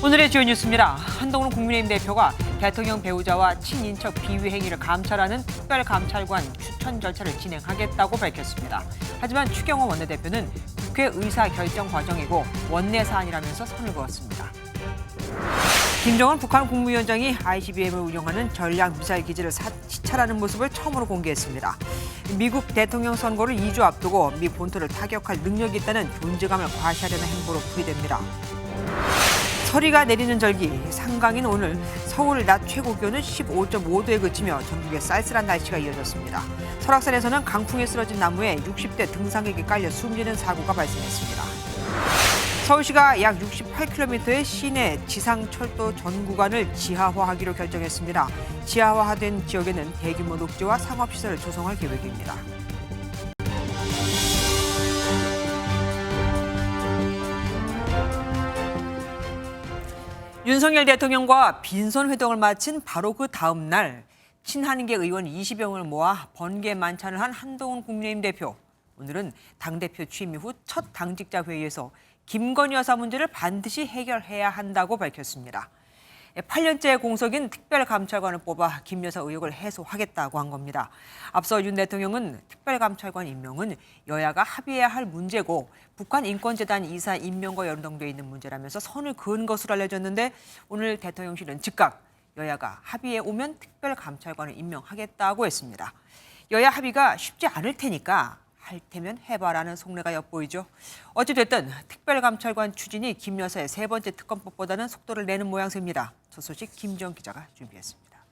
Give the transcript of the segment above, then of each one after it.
오늘의 주요 뉴스입니다. 한동훈 국민의힘 대표가 대통령 배우자와 친인척 비위 행위를 감찰하는 특별감찰관 추천 절차를 진행하겠다고 밝혔습니다. 하지만 추경호 원내대표는 국회 의사결정 과정이고 원내 사안이라면서 선을 그었습니다. 김정은 북한 국무위원장이 ICBM을 운영하는 전략미사일 기지를 시찰하는 모습을 처음으로 공개했습니다. 미국 대통령 선거를 2주 앞두고 미 본토를 타격할 능력이 있다는 존재감을 과시하려는 행보로 풀이됩니다. 서리가 내리는 절기, 상강인 오늘 서울 낮 최고 기온은 15.5도에 그치며 전국에 쌀쌀한 날씨가 이어졌습니다. 설악산에서는 강풍에 쓰러진 나무에 60대 등산객이 깔려 숨지는 사고가 발생했습니다. 서울시가 약 68km의 시내 지상철도 전 구간을 지하화하기로 결정했습니다. 지하화된 지역에는 대규모 녹지와 상업시설을 조성할 계획입니다. 윤석열 대통령과 빈손 회동을 마친 바로 그 다음 날 친한계 의원 20여 명을 모아 번개 만찬을 한 한동훈 국민의힘 대표. 오늘은 당대표 취임 이후 첫 당직자 회의에서 김건희 여사 문제를 반드시 해결해야 한다고 밝혔습니다. 8년째 공석인 특별감찰관을 뽑아 김 여사 의혹을 해소하겠다고 한 겁니다. 앞서 윤 대통령은 특별감찰관 임명은 여야가 합의해야 할 문제고 북한 인권재단 이사 임명과 연동돼 있는 문제라면서 선을 그은 것으로 알려졌는데 오늘 대통령실은 즉각 여야가 합의에 오면 특별감찰관을 임명하겠다고 했습니다. 여야 합의가 쉽지 않을 테니까 할 테면 해봐라는 속내가 엿보이죠. 어찌됐든 특별감찰관 추진이 김 여사의 세 번째 특검법보다는 속도를 내는 모양새입니다. 저 소식 김지영 기자가 준비했습니다.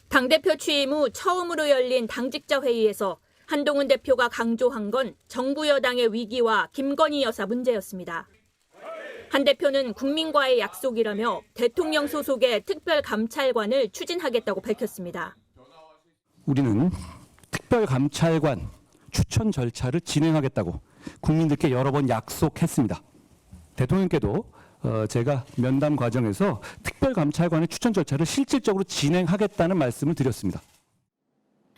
당대표 취임 후 처음으로 열린 당직자 회의에서 한동훈 대표가 강조한 건 정부 여당의 위기와 김건희 여사 문제였습니다. 한 대표는 국민과의 약속이라며 대통령 소속의 특별감찰관을 추진하겠다고 밝혔습니다. 우리는 특별감찰관 추천 절차를 진행하겠다고 국민들께 여러 번 약속했습니다. 대통령께도 제가 면담 과정에서 특별감찰관의 추천 절차를 실질적으로 진행하겠다는 말씀을 드렸습니다.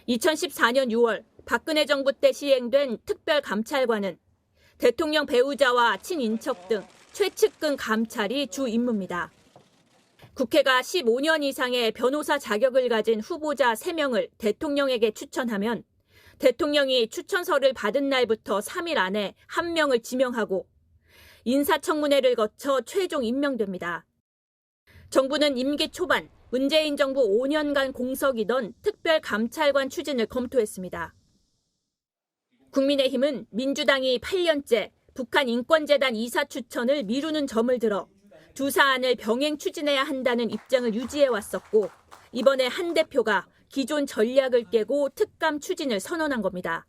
2014년 6월 박근혜 정부 때 시행된 특별감찰관은 대통령 배우자와 친인척 등 최측근 감찰이 주 임무입니다. 국회가 15년 이상의 변호사 자격을 가진 후보자 3명을 대통령에게 추천하면 대통령이 추천서를 받은 날부터 3일 안에 1명을 지명하고 인사청문회를 거쳐 최종 임명됩니다. 정부는 임기 초반 문재인 정부 5년간 공석이던 특별감찰관 추진을 검토했습니다. 국민의힘은 민주당이 8년째 북한 인권재단 이사 추천을 미루는 점을 들어 두 사안을 병행 추진해야 한다는 입장을 유지해왔었고 이번에 한 대표가 기존 전략을 깨고 특감 추진을 선언한 겁니다.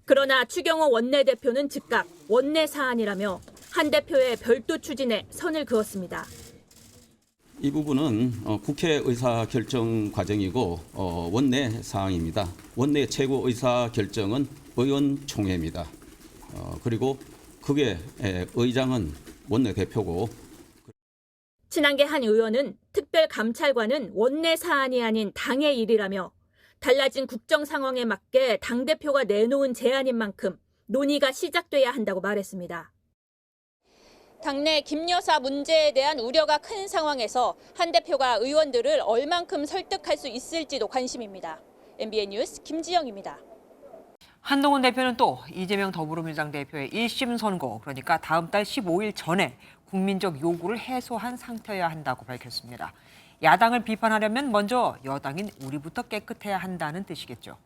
그러나 추경호 원내대표는 즉각 원내 사안이라며 한 대표의 별도 추진에 선을 그었습니다. 이 부분은 국회 의사결정 과정이고 원내 사항입니다. 원내 최고 의사결정은 의원총회입니다. 그리고 그게 의장은 원내대표고. 친한계 한 의원은 특별감찰관은 원내 사안이 아닌 당의 일이라며 달라진 국정 상황에 맞게 당대표가 내놓은 제안인 만큼 논의가 시작돼야 한다고 말했습니다. 당내 김 여사 문제에 대한 우려가 큰 상황에서 한 대표가 의원들을 얼만큼 설득할 수 있을지도 관심입니다. MBN 뉴스 김지영입니다. 한동훈 대표는 또 이재명 더불어민주당 대표의 1심 선고, 그러니까 다음 달 15일 전에 국민적 요구를 해소한 상태여야 한다고 밝혔습니다. 야당을 비판하려면 먼저 여당인 우리부터 깨끗해야 한다는 뜻이겠죠.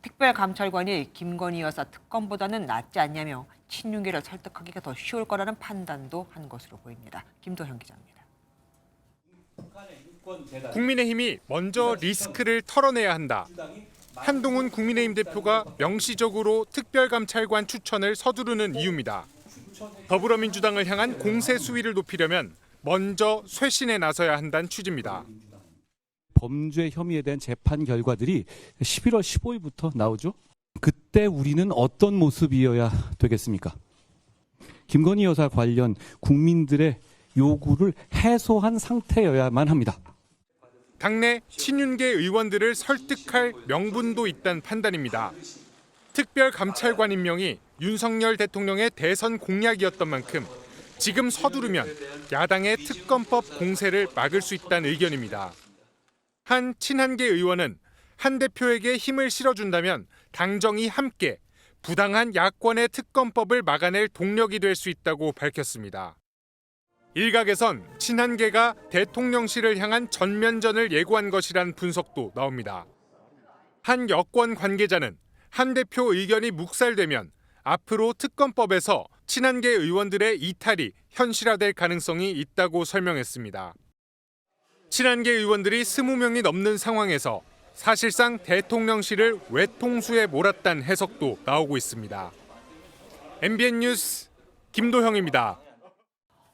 특별감찰관이 김건희 여사 특검보다는 낫지 않냐며 친윤계를 설득하기가 더 쉬울 거라는 판단도 한 것으로 보입니다. 김도현 기자입니다. 국민의힘이 먼저 리스크를 털어내야 한다. 한동훈 국민의힘 대표가 명시적으로 특별감찰관 추천을 서두르는 이유입니다. 더불어민주당을 향한 공세 수위를 높이려면 먼저 쇄신에 나서야 한다는 취지입니다. 범죄 혐의에 대한 재판 결과들이 11월 15일부터 나오죠. 그때 우리는 어떤 모습이어야 되겠습니까? 김건희 여사 관련 국민들의 요구를 해소한 상태여야만 합니다. 당내 친윤계 의원들을 설득할 명분도 있다는 판단입니다. 특별감찰관 임명이 윤석열 대통령의 대선 공약이었던 만큼 지금 서두르면 야당의 특검법 공세를 막을 수 있다는 의견입니다. 한 친한계 의원은 한 대표에게 힘을 실어준다면 당정이 함께 부당한 야권의 특검법을 막아낼 동력이 될 수 있다고 밝혔습니다. 일각에선 친한계가 대통령실을 향한 전면전을 예고한 것이란 분석도 나옵니다. 한 여권 관계자는 한 대표 의견이 묵살되면 앞으로 특검법에서 친한계 의원들의 이탈이 현실화될 가능성이 있다고 설명했습니다. 친한계 의원들이 20명이 넘는 상황에서 사실상 대통령실을 외통수에 몰았다는 해석도 나오고 있습니다. MBN 뉴스 김도형입니다.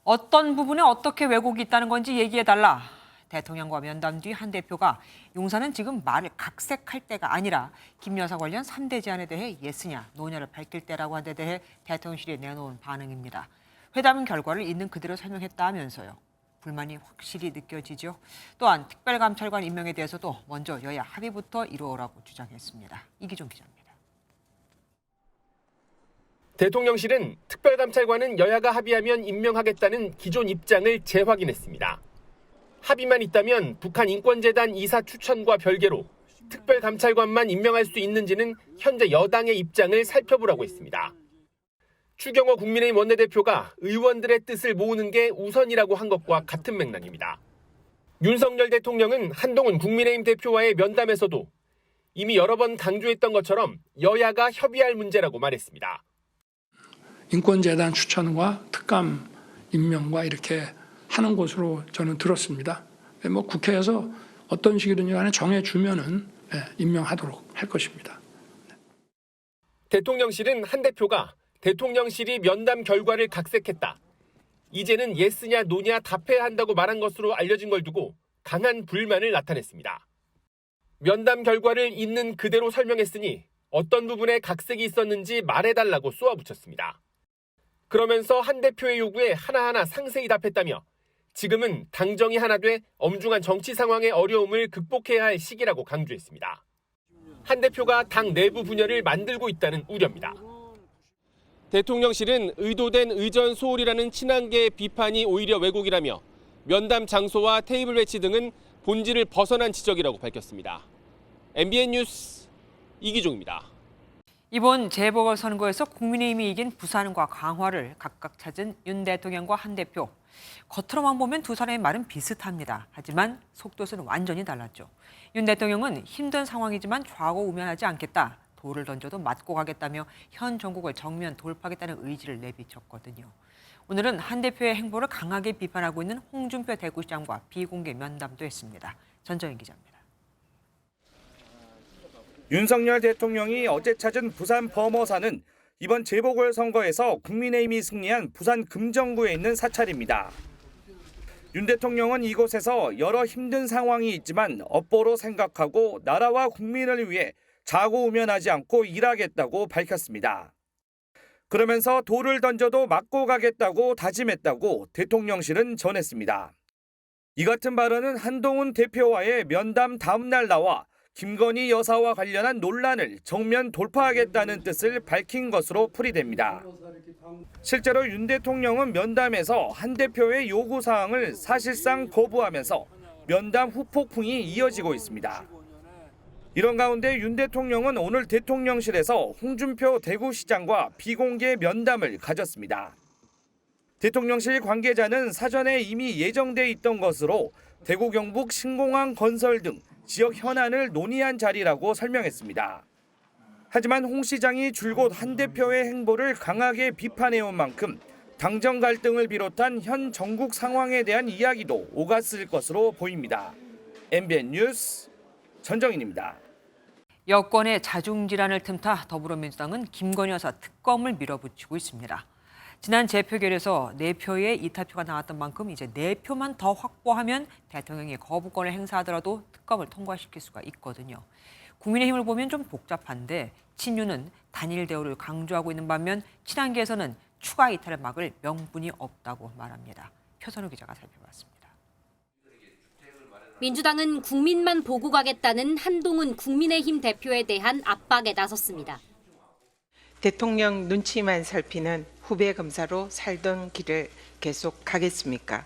어떤 부분에 어떻게 왜곡이 있다는 건지 얘기해달라. 대통령과 면담 뒤 한 대표가 용사는 지금 말을 각색할 때가 아니라 김 여사 관련 3대 제안에 대해 예스냐 노냐를 밝힐 때라고 한 데 대해 대통령실이 내놓은 반응입니다. 회담 결과를 있는 그대로 설명했다면서요. 불만이 확실히 느껴지죠. 또한 특별감찰관 임명에 대해서도 먼저 여야 합의부터 이루어라고 주장했습니다. 이기종 기자입니다. 대통령실은 특별감찰관은 여야가 합의하면 임명하겠다는 기존 입장을 재확인했습니다. 합의만 있다면 북한 인권재단 이사 추천과 별개로 특별감찰관만 임명할 수 있는지는 현재 여당의 입장을 살펴보라고 했습니다. 추경호 국민의힘 원내대표가 의원들의 뜻을 모으는 게 우선이라고 한 것과 같은 맥락입니다. 윤석열 대통령은 한동훈 국민의힘 대표와의 면담에서도 이미 여러 번 강조했던 것처럼 여야가 협의할 문제라고 말했습니다. 인권재단 추천과 특감 임명과 이렇게 하는 것으로 저는 들었습니다. 국회에서 어떤 식이든지 간에 정해주면은 임명하도록 할 것입니다. 대통령실은 한 대표가 대통령실이 면담 결과를 각색했다. 이제는 예스냐 노냐 답해야 한다고 말한 것으로 알려진 걸 두고 강한 불만을 나타냈습니다. 면담 결과를 있는 그대로 설명했으니 어떤 부분에 각색이 있었는지 말해달라고 쏘아붙였습니다. 그러면서 한 대표의 요구에 하나하나 상세히 답했다며 지금은 당정이 하나 돼 엄중한 정치 상황의 어려움을 극복해야 할 시기라고 강조했습니다. 한 대표가 당 내부 분열을 만들고 있다는 우려입니다. 대통령실은 의도된 의전 소홀이라는 친한계의 비판이 오히려 왜곡이라며 면담 장소와 테이블 배치 등은 본질을 벗어난 지적이라고 밝혔습니다. MBN 뉴스 이기종입니다. 이번 재보궐선거에서 국민의힘이 이긴 부산과 강화를 각각 찾은 윤 대통령과 한 대표. 겉으로만 보면 두 사람의 말은 비슷합니다. 하지만 속도는 완전히 달랐죠. 윤 대통령은 힘든 상황이지만 좌고우면하지 않겠다. 돌을 던져도 맞고 가겠다며 현 정국을 정면 돌파하겠다는 의지를 내비쳤거든요. 오늘은 한 대표의 행보를 강하게 비판하고 있는 홍준표 대구시장과 비공개 면담도 했습니다. 전정인 기자입니다. 윤석열 대통령이 어제 찾은 부산 범어사는 이번 재보궐선거에서 국민의힘이 승리한 부산 금정구에 있는 사찰입니다. 윤 대통령은 이곳에서 여러 힘든 상황이 있지만 업보로 생각하고 나라와 국민을 위해 좌고우면하지 않고 일하겠다고 밝혔습니다. 그러면서 돌을 던져도 맞고 가겠다고 다짐했다고 대통령실은 전했습니다. 이 같은 발언은 한동훈 대표와의 면담 다음 날 나와 김건희 여사와 관련한 논란을 정면 돌파하겠다는 뜻을 밝힌 것으로 풀이됩니다. 실제로 윤 대통령은 면담에서 한 대표의 요구사항을 사실상 거부하면서 면담 후폭풍이 이어지고 있습니다. 이런 가운데 윤 대통령은 오늘 대통령실에서 홍준표 대구시장과 비공개 면담을 가졌습니다. 대통령실 관계자는 사전에 이미 예정돼 있던 것으로 대구 경북 신공항 건설 등 지역 현안을 논의한 자리라고 설명했습니다. 하지만 홍 시장이 줄곧 한 대표의 행보를 강하게 비판해온 만큼 당정 갈등을 비롯한 현 전국 상황에 대한 이야기도 오갔을 것으로 보입니다. MBN 뉴스 전정인입니다. 여권의 자중질환을 틈타 더불어민주당은 김건희 여사 특검을 밀어붙이고 있습니다. 지난 재표결에서 4표의 이탈표가 나왔던 만큼 이제 4표만 더 확보하면 대통령이 거부권을 행사하더라도 특검을 통과시킬 수가 있거든요. 국민의힘을 보면 좀 복잡한데 친윤은 단일 대우를 강조하고 있는 반면 친한계에서는 추가 이탈을 막을 명분이 없다고 말합니다. 표선우 기자가 살펴봤습니다. 민주당은 국민만 보고 가겠다는 한동훈 국민의힘 대표에 대한 압박에 나섰습니다. 대통령 눈치만 살피는 후배 검사로 살던 길을 계속 가겠습니까?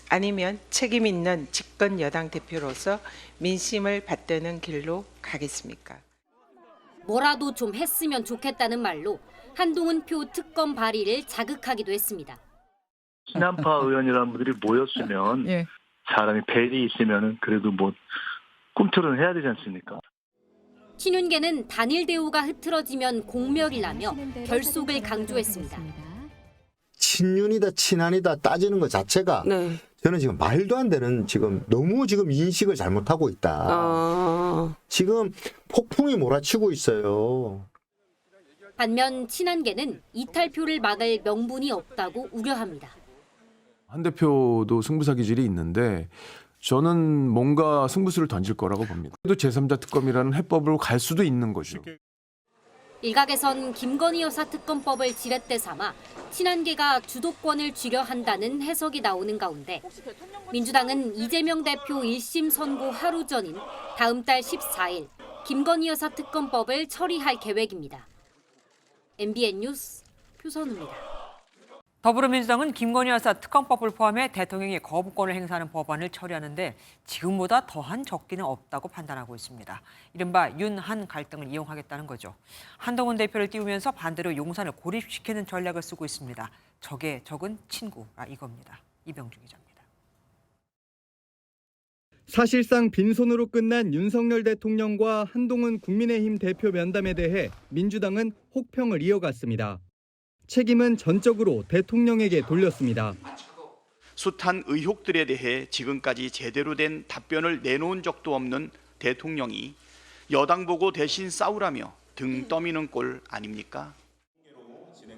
아니면 책임 있는 집권 여당 대표로서 민심을 받드는 길로 가겠습니까? 뭐라도 좀 했으면 좋겠다는 말로 한동훈 표 특검 발의를 자극하기도 했습니다. 친한파 의원이라는 분들이 모였으면 사람이 벨이 있으면 그래도 뭐 꿈틀은 해야 되지 않습니까? 친윤계는 단일 대우가 흐트러지면 공멸이 나며 결속을 강조했습니다. 친윤이다 친한이다 따지는 것 자체가 저는 지금 말도 안 되는 너무 인식을 잘못하고 있다. 지금 폭풍이 몰아치고 있어요. 반면 친한계는 이탈표를 막을 명분이 없다고 우려합니다. 한 대표도 승부사 기질이 있는데 저는 뭔가 승부수를 던질 거라고 봅니다. 또 제3자 특검이라는 해법으로 갈 수도 있는 거죠. 일각에선 김건희 여사 특검법을 지렛대 삼아 친한계가 주도권을 쥐려 한다는 해석이 나오는 가운데 민주당은 이재명 대표 1심 선고 하루 전인 다음 달 14일 김건희 여사 특검법을 처리할 계획입니다. MBN 뉴스 표선우입니다. 더불어민주당은 김건희 여사 특검법을 포함해 대통령이 거부권을 행사하는 법안을 처리하는데 지금보다 더한 적기는 없다고 판단하고 있습니다. 이른바 윤한 갈등을 이용하겠다는 거죠. 한동훈 대표를 띄우면서 반대로 용산을 고립시키는 전략을 쓰고 있습니다. 적의 적은 친구라 이겁니다. 이병주 기자입니다. 사실상 빈손으로 끝난 윤석열 대통령과 한동훈 국민의힘 대표 면담에 대해 민주당은 혹평을 이어갔습니다. 책임은 전적으로 대통령에게 돌렸습니다. 숱한 의혹들에 대해 지금까지 제대로 된 답변을 내놓은 적도 없는 대통령이 여당 보고 대신 싸우라며 등 떠미는 꼴 아닙니까?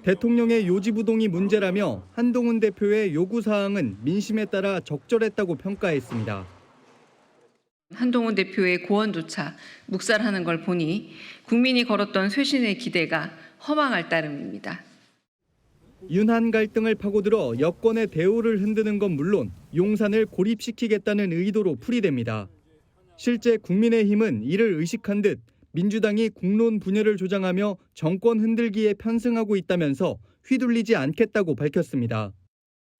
대통령의 요지부동이 문제라며 한동훈 대표의 요구사항은 민심에 따라 적절했다고 평가했습니다. 한동훈 대표의 고언조차 묵살하는 걸 보니 국민이 걸었던 쇄신의 기대가 허망할 따름입니다. 윤한 갈등을 파고들어 여권의 대우를 흔드는 건 물론 용산을 고립시키겠다는 의도로 풀이됩니다. 실제 국민의힘은 이를 의식한 듯 민주당이 국론 분열을 조장하며 정권 흔들기에 편승하고 있다면서 휘둘리지 않겠다고 밝혔습니다.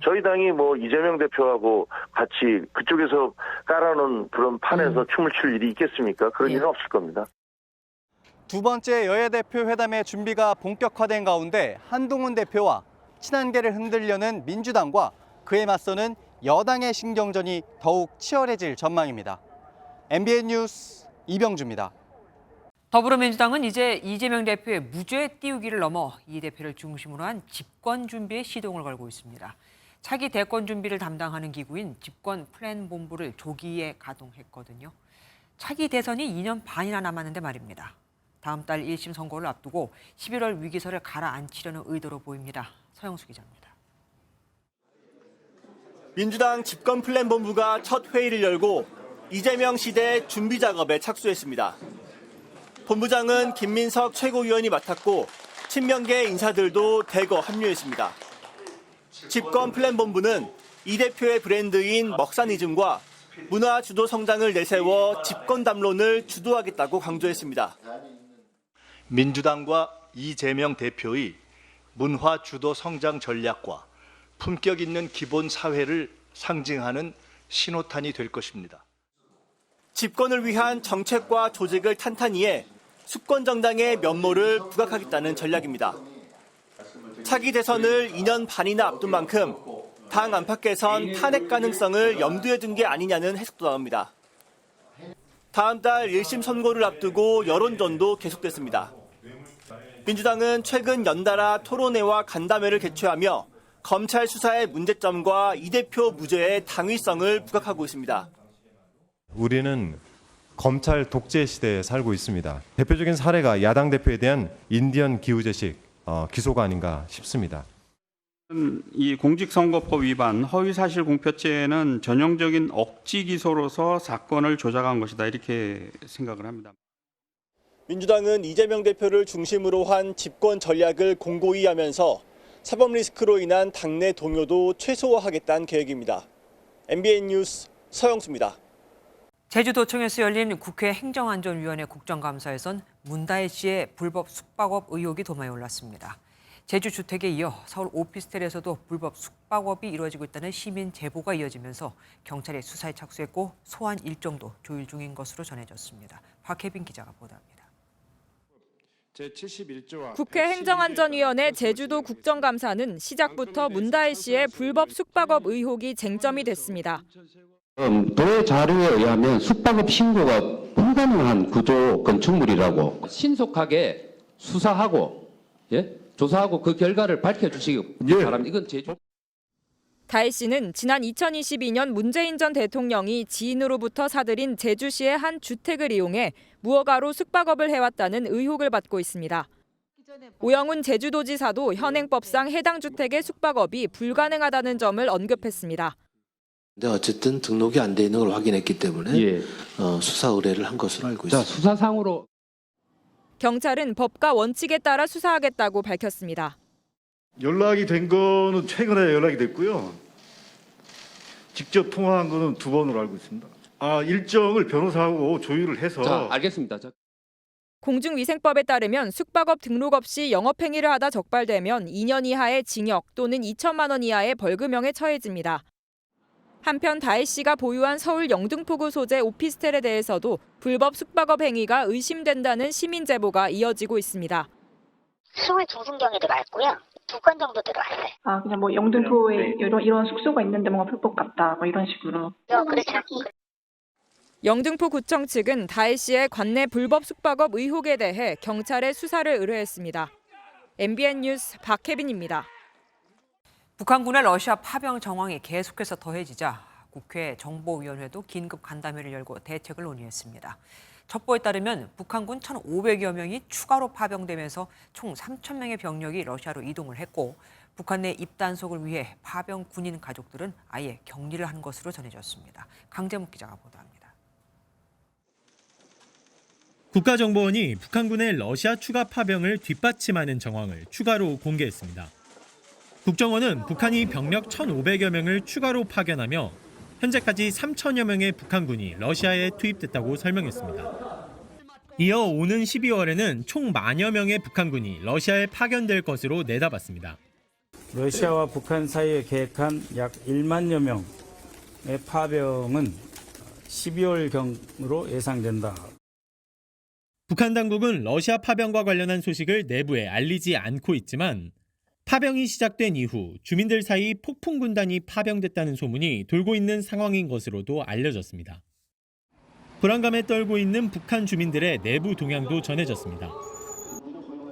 저희 당이 이재명 대표하고 같이 그쪽에서 깔아놓은 그런 판에서 춤을 출 일이 있겠습니까? 그런 일은 없을 겁니다. 두 번째 여야 대표 회담의 준비가 본격화된 가운데 한동훈 대표와 친한계를 흔들려는 민주당과 그에 맞서는 여당의 신경전이 더욱 치열해질 전망입니다. MBN 뉴스 이병주입니다. 더불어민주당은 이제 이재명 대표의 무죄 띄우기를 넘어 이 대표를 중심으로 한 집권 준비에 시동을 걸고 있습니다. 차기 대권 준비를 담당하는 기구인 집권 플랜 본부를 조기에 가동했거든요. 차기 대선이 2년 반이나 남았는데 말입니다. 다음 달 1심 선고를 앞두고 11월 위기설을 가라앉히려는 의도로 보입니다. 서영수 기자입니다. 민주당 집권 플랜 본부가 첫 회의를 열고 이재명 시대 준비 작업에 착수했습니다. 본부장은 김민석 최고위원이 맡았고 친명계 인사들도 대거 합류했습니다. 집권 플랜 본부는 이 대표의 브랜드인 먹사니즘과 문화 주도 성장을 내세워 집권 담론을 주도하겠다고 강조했습니다. 민주당과 이재명 대표의 문화 주도 성장 전략과 품격 있는 기본 사회를 상징하는 신호탄이 될 것입니다. 집권을 위한 정책과 조직을 탄탄히 해 수권 정당의 면모를 부각하겠다는 전략입니다. 차기 대선을 2년 반이나 앞둔 만큼 당 안팎에선 탄핵 가능성을 염두에 둔 게 아니냐는 해석도 나옵니다. 다음 달 1심 선고를 앞두고 여론전도 계속됐습니다. 민주당은 최근 연달아 토론회와 간담회를 개최하며 검찰 수사의 문제점과 이 대표 무죄의 당위성을 부각하고 있습니다. 우리는 검찰 독재 시대에 살고 있습니다. 대표적인 사례가 야당 대표에 대한 인디언 기우제식 기소가 아닌가 싶습니다. 이 공직선거법 위반 허위사실 공표죄는 전형적인 억지 기소로서 사건을 조작한 것이다 이렇게 생각을 합니다. 민주당은 이재명 대표를 중심으로 한 집권 전략을 공고히 하면서 사법 리스크로 인한 당내 동요도 최소화하겠다는 계획입니다. MBN 뉴스 서영수입니다. 제주도청에서 열린 국회 행정안전위원회 국정감사에선 문다혜 씨의 불법 숙박업 의혹이 도마에 올랐습니다. 제주 주택에 이어 서울 오피스텔에서도 불법 숙박업이 이루어지고 있다는 시민 제보가 이어지면서 경찰이 수사에 착수했고 소환 일정도 조율 중인 것으로 전해졌습니다. 박혜빈 기자가 보도합니다. 국회 행정안전위원회 제주도 국정감사는 시작부터 문다혜 씨의 불법 숙박업 의혹이 쟁점이 됐습니다. 도의 자료에 의하면 숙박업 신고가 불가능한 구조 건축물이라고 신속하게 수사하고 조사하고 그 결과를 밝혀주시기 바랍니다. 이건 제주. 다혜 씨는 지난 2022년 문재인 전 대통령이 지인으로부터 사들인 제주시의 한 주택을 이용해 무허가로 숙박업을 해왔다는 의혹을 받고 있습니다. 오영훈 제주도지사도 현행법상 해당 주택의 숙박업이 불가능하다는 점을 언급했습니다. 근데 어쨌든 등록이 안 돼 있는 걸 확인했기 때문에 수사 의뢰를 한 것으로 알고 있습니다. 수사상으로 경찰은 법과 원칙에 따라 수사하겠다고 밝혔습니다. 연락이 된 거는 최근에 연락이 됐고요. 직접 통화한 거는 2번으로 알고 있습니다. 일정을 변호사하고 조율을 해서. 알겠습니다. 공중위생법에 따르면 숙박업 등록 없이 영업행위를 하다 적발되면 2년 이하의 징역 또는 2천만 원 이하의 벌금형에 처해집니다. 한편 다혜 씨가 보유한 서울 영등포구 소재 오피스텔에 대해서도 불법 숙박업 행위가 의심된다는 시민 제보가 이어지고 있습니다. 22중경에 들어왔고요. 2건 정도 들어왔어요. 그냥 뭐 영등포에 이런 숙소가 있는데 뭔가 불법 같다, 뭐 이런 식으로. 그렇죠. 영등포구청 측은 다혜 씨의 관내 불법 숙박업 의혹에 대해 경찰에 수사를 의뢰했습니다. MBN 뉴스 박혜빈입니다. 북한군의 러시아 파병 정황이 계속해서 더해지자 국회 정보위원회도 긴급 간담회를 열고 대책을 논의했습니다. 첩보에 따르면 북한군 1,500여 명이 추가로 파병되면서 총 3,000명의 병력이 러시아로 이동을 했고 북한 내 입단속을 위해 파병 군인 가족들은 아예 격리를 한 것으로 전해졌습니다. 강재묵 기자가 보도합니다. 국가정보원이 북한군의 러시아 추가 파병을 뒷받침하는 정황을 추가로 공개했습니다. 국정원은 북한이 병력 1,500여 명을 추가로 파견하며 현재까지 3천여 명의 북한군이 러시아에 투입됐다고 설명했습니다. 이어 오는 12월에는 총 10,000여 명의 북한군이 러시아에 파견될 것으로 내다봤습니다. 러시아와 북한 사이에 계획한 약 1만여 명의 파병은 12월경으로 예상된다. 북한 당국은 러시아 파병과 관련한 소식을 내부에 알리지 않고 있지만 파병이 시작된 이후 주민들 사이 폭풍군단이 파병됐다는 소문이 돌고 있는 상황인 것으로도 알려졌습니다. 불안감에 떨고 있는 북한 주민들의 내부 동향도 전해졌습니다.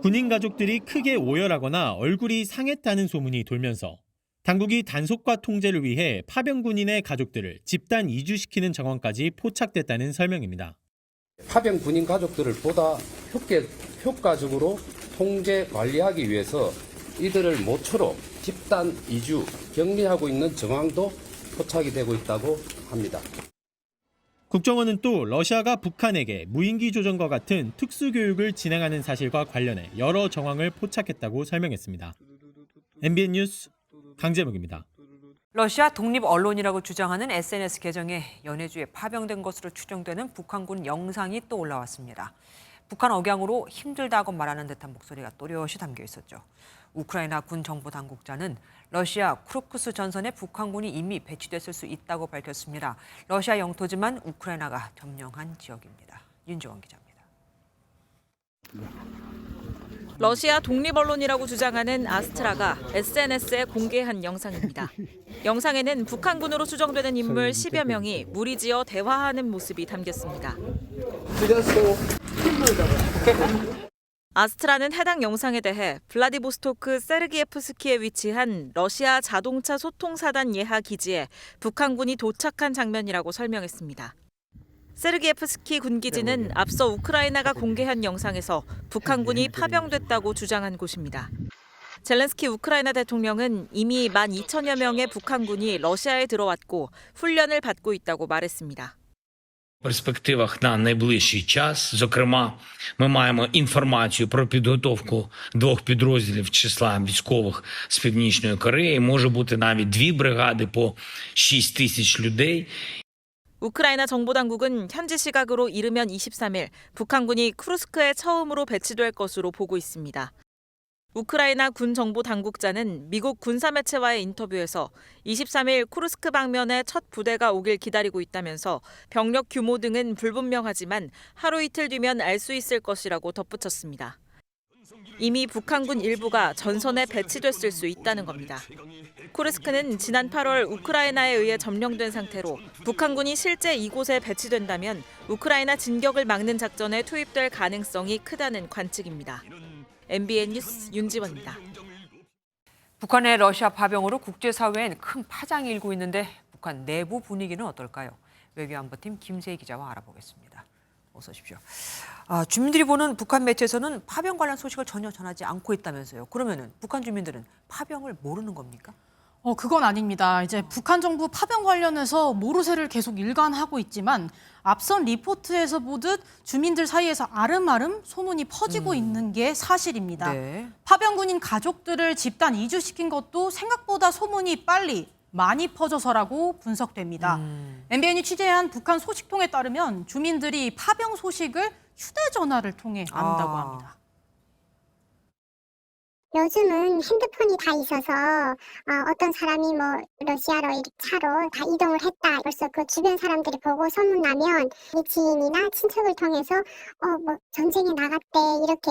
군인 가족들이 크게 오열하거나 얼굴이 상했다는 소문이 돌면서 당국이 단속과 통제를 위해 파병 군인의 가족들을 집단 이주시키는 정황까지 포착됐다는 설명입니다. 파병 군인 가족들을 보다 효과적으로 통제 관리하기 위해서 이들을 모처로 집단 이주, 격리하고 있는 정황도 포착이 되고 있다고 합니다. 국정원은 또 러시아가 북한에게 무인기 조정과 같은 특수교육을 진행하는 사실과 관련해 여러 정황을 포착했다고 설명했습니다. MBN 뉴스 강재묵입니다. 러시아 독립 언론이라고 주장하는 SNS 계정에 연해주에 파병된 것으로 추정되는 북한군 영상이 또 올라왔습니다. 북한 억양으로 힘들다고 말하는 듯한 목소리가 또렷이 담겨 있었죠. 우크라이나 군 정보 당국자는 러시아 크루크스 전선에 북한군이 이미 배치됐을 수 있다고 밝혔습니다. 러시아 영토지만 우크라이나가 점령한 지역입니다. 윤지원 기자입니다. 러시아 독립 언론이라고 주장하는 아스트라가 SNS에 공개한 영상입니다. 영상에는 북한군으로 추정되는 인물 10여 명이 무리지어 대화하는 모습이 담겼습니다. 아스트라는 해당 영상에 대해 블라디보스토크 세르기에프스키에 위치한 러시아 자동차 소통사단 예하 기지에 북한군이 도착한 장면이라고 설명했습니다. 세르기에프스키 군기지는 앞서 우크라이나가 공개한 영상에서 북한군이 파병됐다고 주장한 곳입니다. 젤렌스키 우크라이나 대통령은 이미 12,000여 명의 북한군이 러시아에 들어왔고 훈련을 받고 있다고 말했습니다. В перспективах на найближчий час, зокрема, ми маємо інформацію про підготовку 2 підрозділів числа військових з Північної Кореї. Може бути навіть 2 бригади по 6,000 людей. 우크라이나 정보당국은 현지 시각으로 이르면 23일 북한군이 쿠르스크에 처음으로 배치될 것으로 보고 있습니다. 우크라이나 군 정보 당국자는 미국 군사 매체와의 인터뷰에서 23일 쿠르스크 방면에 첫 부대가 오길 기다리고 있다면서 병력 규모 등은 불분명하지만 하루 이틀 뒤면 알 수 있을 것이라고 덧붙였습니다. 이미 북한군 일부가 전선에 배치됐을 수 있다는 겁니다. 쿠르스크는 지난 8월 우크라이나에 의해 점령된 상태로 북한군이 실제 이곳에 배치된다면 우크라이나 진격을 막는 작전에 투입될 가능성이 크다는 관측입니다. MBN 뉴스 윤지원입니다. 북한의 러시아 파병으로 국제사회엔 큰 파장이 일고 있는데 북한 내부 분위기는 어떨까요? 외교안보팀 김세희 기자와 알아보겠습니다. 어서 오십시오. 주민들이 보는 북한 매체에서는 파병 관련 소식을 전혀 전하지 않고 있다면서요. 그러면은 북한 주민들은 파병을 모르는 겁니까? 그건 아닙니다. 이제 북한 정부 파병 관련해서 모르쇠를 계속 일관하고 있지만 앞선 리포트에서 보듯 주민들 사이에서 아름아름 소문이 퍼지고 있는 게 사실입니다. 네. 파병군인 가족들을 집단 이주시킨 것도 생각보다 소문이 빨리 많이 퍼져서라고 분석됩니다. MBN이 취재한 북한 소식통에 따르면 주민들이 파병 소식을 휴대전화를 통해 안다고 합니다. 요즘은 핸드폰이 다 있어서 어떤 사람이 뭐 러시아로 차로 다 이동을 했다. 벌써 그 주변 사람들이 보고 소문나면 지인이나 친척을 통해서 뭐 전쟁에 나갔대 이렇게.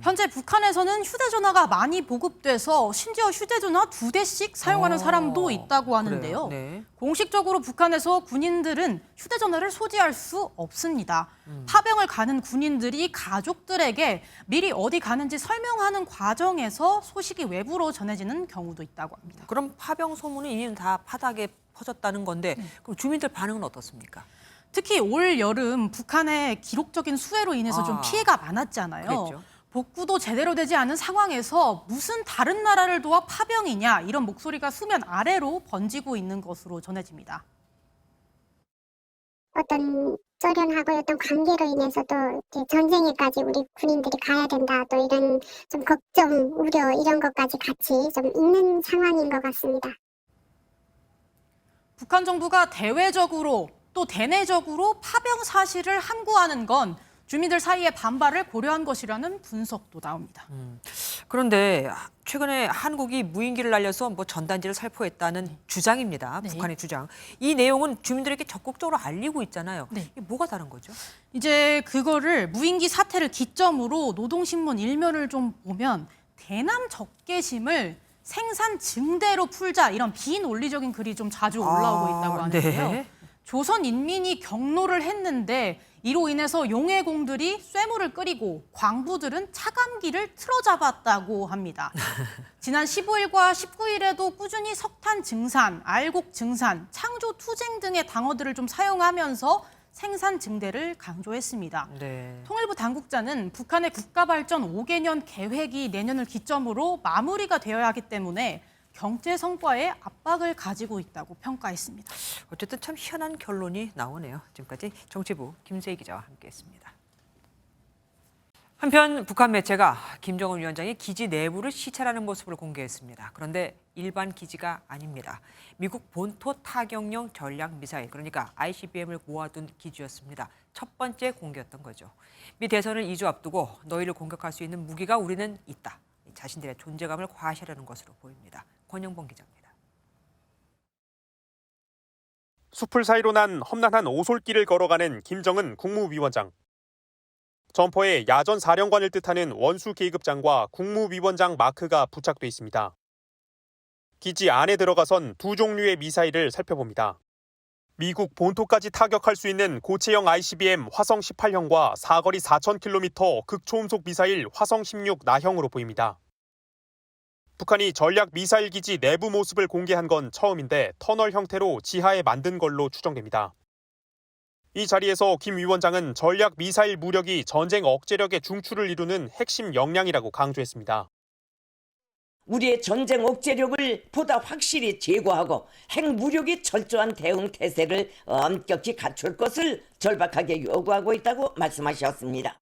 현재 북한에서는 휴대전화가 많이 보급돼서 심지어 휴대전화 2대씩 사용하는 사람도 있다고 하는데요. 네. 공식적으로 북한에서 군인들은 휴대전화를 소지할 수 없습니다. 파병을 가는 군인들이 가족들에게 미리 어디 가는지 설명하는 과정에서 소식이 외부로 전해지는 경우도 있다고 합니다. 그럼 파병 소문이 이미 다 바닥에 퍼졌다는 건데 그럼 주민들 반응은 어떻습니까? 특히 올 여름 북한의 기록적인 수해로 인해서 좀 피해가 많았잖아요. 그랬죠. 복구도 제대로 되지 않은 상황에서 무슨 다른 나라를 도와 파병이냐 이런 목소리가 수면 아래로 번지고 있는 것으로 전해집니다. 어떤 소련하고 어떤 관계로 인해서도 전쟁에까지 우리 군인들이 가야 된다. 또 이런 좀 걱정, 우려 이런 것까지 같이 좀 있는 상황인 것 같습니다. 북한 정부가 대외적으로 또 대내적으로 파병 사실을 함구하는 건 주민들 사이의 반발을 고려한 것이라는 분석도 나옵니다. 그런데 최근에 한국이 무인기를 날려서 뭐 전단지를 살포했다는 주장입니다. 북한의 주장. 이 내용은 주민들에게 적극적으로 알리고 있잖아요. 이게 뭐가 다른 거죠? 이제 그거를 무인기 사태를 기점으로 노동신문 일면을 좀 보면 대남 적개심을 생산 증대로 풀자 이런 비논리적인 글이 좀 자주 올라오고 있다고 하는데요. 네. 조선 인민이 경로를 했는데 이로 인해서 용해공들이 쇠물을 끓이고 광부들은 차감기를 틀어잡았다고 합니다. 지난 15일과 19일에도 꾸준히 석탄 증산, 알곡 증산, 창조 투쟁 등의 단어들을 좀 사용하면서 생산 증대를 강조했습니다. 네. 통일부 당국자는 북한의 국가발전 5개년 계획이 내년을 기점으로 마무리가 되어야 하기 때문에 경제 성과에 압박을 가지고 있다고 평가했습니다. 어쨌든 참 희한한 결론이 나오네요. 지금까지 정치부 김세희 기자와 함께했습니다. 한편 북한 매체가 김정은 위원장이 기지 내부를 시찰하는 모습을 공개했습니다. 그런데 일반 기지가 아닙니다. 미국 본토 타격용 전략 미사일, 그러니까 ICBM을 모아둔 기지였습니다. 첫 번째 공개였던 거죠. 미 대선을 2주 앞두고 너희를 공격할 수 있는 무기가 우리는 있다. 자신들의 존재감을 과시하려는 것으로 보입니다. 권영봉 기자입니다. 숲을 사이로 난 험난한 오솔길을 걸어가는 김정은 국무위원장. 점퍼에 야전 사령관을 뜻하는 원수 계급장과 국무위원장 마크가 부착돼 있습니다. 기지 안에 들어가선 두 종류의 미사일을 살펴봅니다. 미국 본토까지 타격할 수 있는 고체형 ICBM 화성 18형과 사거리 4,000km 극초음속 미사일 화성 16 나형으로 보입니다. 북한이 전략 미사일 기지 내부 모습을 공개한 건 처음인데 터널 형태로 지하에 만든 걸로 추정됩니다. 이 자리에서 김 위원장은 전략 미사일 무력이 전쟁 억제력의 중추를 이루는 핵심 역량이라고 강조했습니다. 우리의 전쟁 억제력을 보다 확실히 제고하고 핵무력이 철저한 대응 태세를 엄격히 갖출 것을 절박하게 요구하고 있다고 말씀하셨습니다.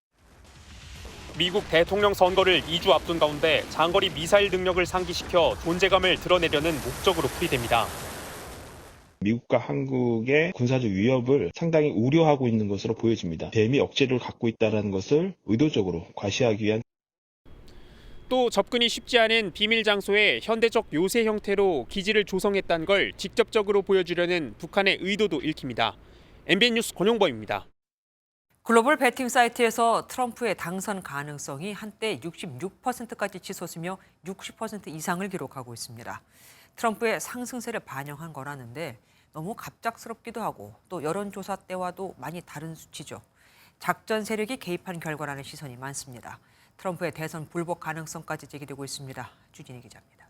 미국 대통령 선거를 2주 앞둔 가운데 장거리 미사일 능력을 상기시켜 존재감을 드러내려는 목적으로 풀이됩니다. 미국과 한국의 군사적 위협을 상당히 우려하고 있는 것으로 보여집니다. 대미 억제를 갖고 있다는 것을 의도적으로 과시하기 위한 또 접근이 쉽지 않은 비밀 장소에 현대적 요새 형태로 기지를 조성했다는 걸 직접적으로 보여주려는 북한의 의도도 읽힙니다. MBN 뉴스 권용범입니다. 글로벌 베팅 사이트에서 트럼프의 당선 가능성이 한때 66%까지 치솟으며 60% 이상을 기록하고 있습니다. 트럼프의 상승세를 반영한 거라는데 너무 갑작스럽기도 하고 또 여론조사 때와도 많이 다른 수치죠. 작전 세력이 개입한 결과라는 시선이 많습니다. 트럼프의 대선 불복 가능성까지 제기되고 있습니다. 주진희 기자입니다.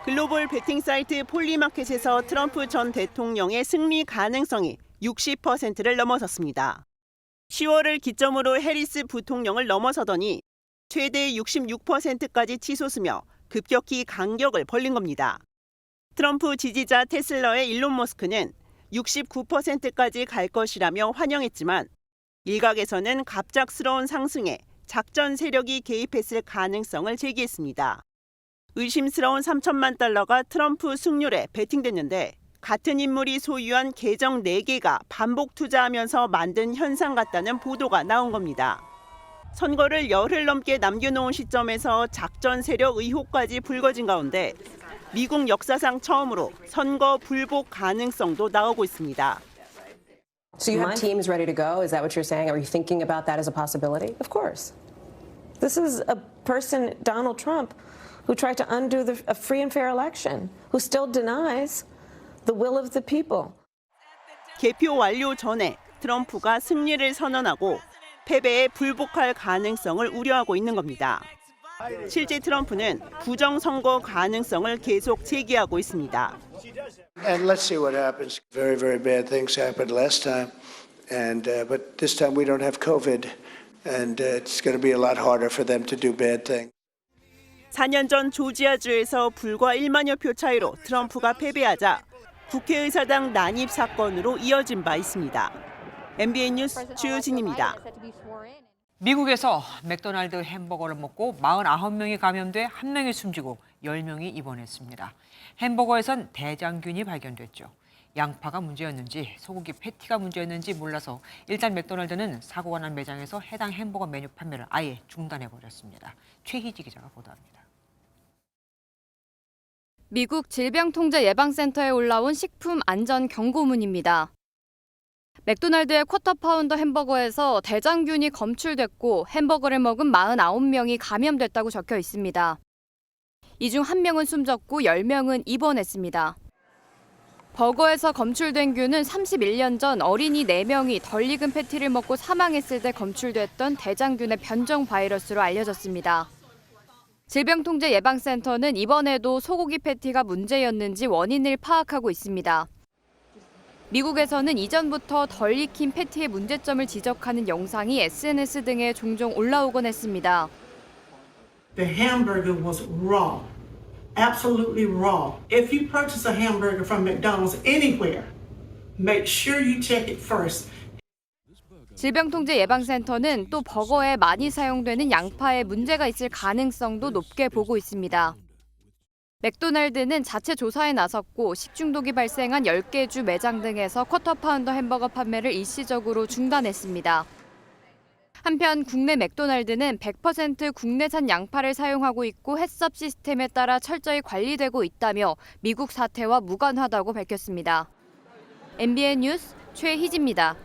글로벌 베팅 사이트 폴리마켓에서 트럼프 전 대통령의 승리 가능성이 60%를 넘어섰습니다. 10월을 기점으로 해리스 부통령을 넘어서더니 최대 66%까지 치솟으며 급격히 간격을 벌린 겁니다. 트럼프 지지자 테슬라의 일론 머스크는 69%까지 갈 것이라며 환영했지만 일각에서는 갑작스러운 상승에 작전 세력이 개입했을 가능성을 제기했습니다. 의심스러운 3천만 달러가 트럼프 승률에 베팅됐는데 같은 인물이 소유한 계정 4개가 반복 투자하면서 만든 현상 같다는 보도가 나온 겁니다. 선거를 열흘 넘게 남겨놓은 시점에서 작전 세력 의혹까지 불거진 가운데 미국 역사상 처음으로 선거 불복 가능성도 나오고 있습니다. So you have teams ready to go? Is that what you're saying? Are you thinking about that as a possibility? Of course. This is a person, Donald Trump, who tried to undo a free and fair election, who still denies the will of the people. 개표 완료 전에 트럼프가 승리를 선언하고 패배에 불복할 가능성을 우려하고 있는 겁니다. 실제 트럼프는 부정선거 가능성을 계속 제기하고 있습니다. And let's see what happens. Very, very bad things happened last time, but this time we don't have COVID, and it's going to be a lot harder for them to do bad things. 4년 전 조지아주에서 불과 1만여 표 차이로 트럼프가 패배하자 국회의사당 난입 사건으로 이어진 바 있습니다. MBN 뉴스 주효진입니다. 미국에서 맥도날드 햄버거를 먹고 49명이 감염돼 1명이 숨지고 10명이 입원했습니다. 햄버거에선 대장균이 발견됐죠. 양파가 문제였는지 소고기 패티가 문제였는지 몰라서 일단 맥도날드는 사고가 난 매장에서 해당 햄버거 메뉴 판매를 아예 중단해버렸습니다. 최희지 기자가 보도합니다. 미국 질병통제예방센터에 올라온 식품 안전 경고문입니다. 맥도날드의 쿼터 파운더 햄버거에서 대장균이 검출됐고 햄버거를 먹은 49명이 감염됐다고 적혀 있습니다. 이 중 1명은 숨졌고 10명은 입원했습니다. 버거에서 검출된 균은 31년 전 어린이 4명이 덜 익은 패티를 먹고 사망했을 때 검출됐던 대장균의 변종 바이러스로 알려졌습니다. 질병통제예방센터는 이번에도 소고기 패티가 문제였는지 원인을 파악하고 있습니다. 미국에서는 이전부터 덜 익힌 패티의 문제점을 지적하는 영상이 SNS 등에 종종 올라오곤 했습니다. The hamburger was raw, absolutely raw. If you purchase a hamburger from McDonald's anywhere, make sure you check it first. 질병통제예방센터는 또 버거에 많이 사용되는 양파에 문제가 있을 가능성도 높게 보고 있습니다. 맥도날드는 자체 조사에 나섰고 식중독이 발생한 10개 주 매장 등에서 쿼터 파운더 햄버거 판매를 일시적으로 중단했습니다. 한편 국내 맥도날드는 100% 국내산 양파를 사용하고 있고 햇섭 시스템에 따라 철저히 관리되고 있다며 미국 사태와 무관하다고 밝혔습니다. MBN 뉴스 최희지입니다.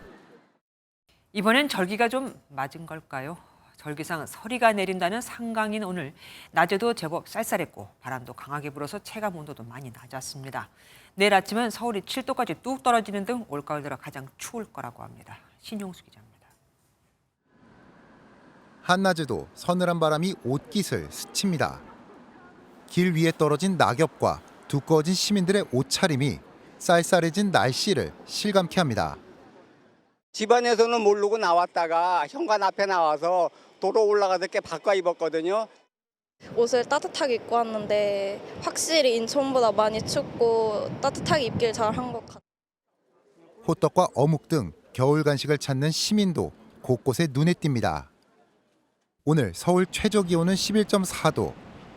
이번엔 절기가 좀 맞은 걸까요? 절기상 서리가 내린다는 상강인 오늘 낮에도 제법 쌀쌀했고 바람도 강하게 불어서 체감 온도도 많이 낮았습니다. 내일 아침은 서울이 7도까지 뚝 떨어지는 등 올가을 들어 가장 추울 거라고 합니다. 신용수 기자입니다. 한낮에도 서늘한 바람이 옷깃을 스칩니다. 길 위에 떨어진 낙엽과 두꺼워진 시민들의 옷차림이 쌀쌀해진 날씨를 실감케 합니다. 집안에서는 모르고 나왔다가 현관 앞에 나와서 도로 올라가서 꽤 바꿔 입었거든요. 옷을 따뜻하게 입고 왔는데 확실히 인천보다 많이 춥고 따뜻하게 입길 잘한 것 같아요. 호떡과 어묵 등 겨울 간식을 찾는 시민도 곳곳에 눈에 띕니다. 오늘 서울 최저 기온은 11.4도,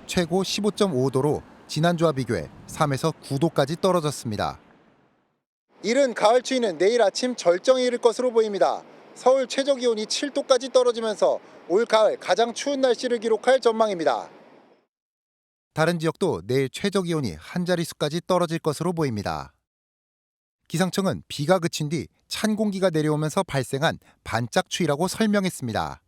최고 15.5도로 지난주와 비교해 3에서 9도까지 떨어졌습니다. 이른 가을 추위는 내일 아침 절정에 이를 것으로 보입니다. 서울 최저기온이 7도까지 떨어지면서 올 가을 가장 추운 날씨를 기록할 전망입니다. 다른 지역도 내일 최저기온이 한 자릿수까지 떨어질 것으로 보입니다. 기상청은 비가 그친 뒤 찬 공기가 내려오면서 발생한 반짝 추위라고 설명했습니다.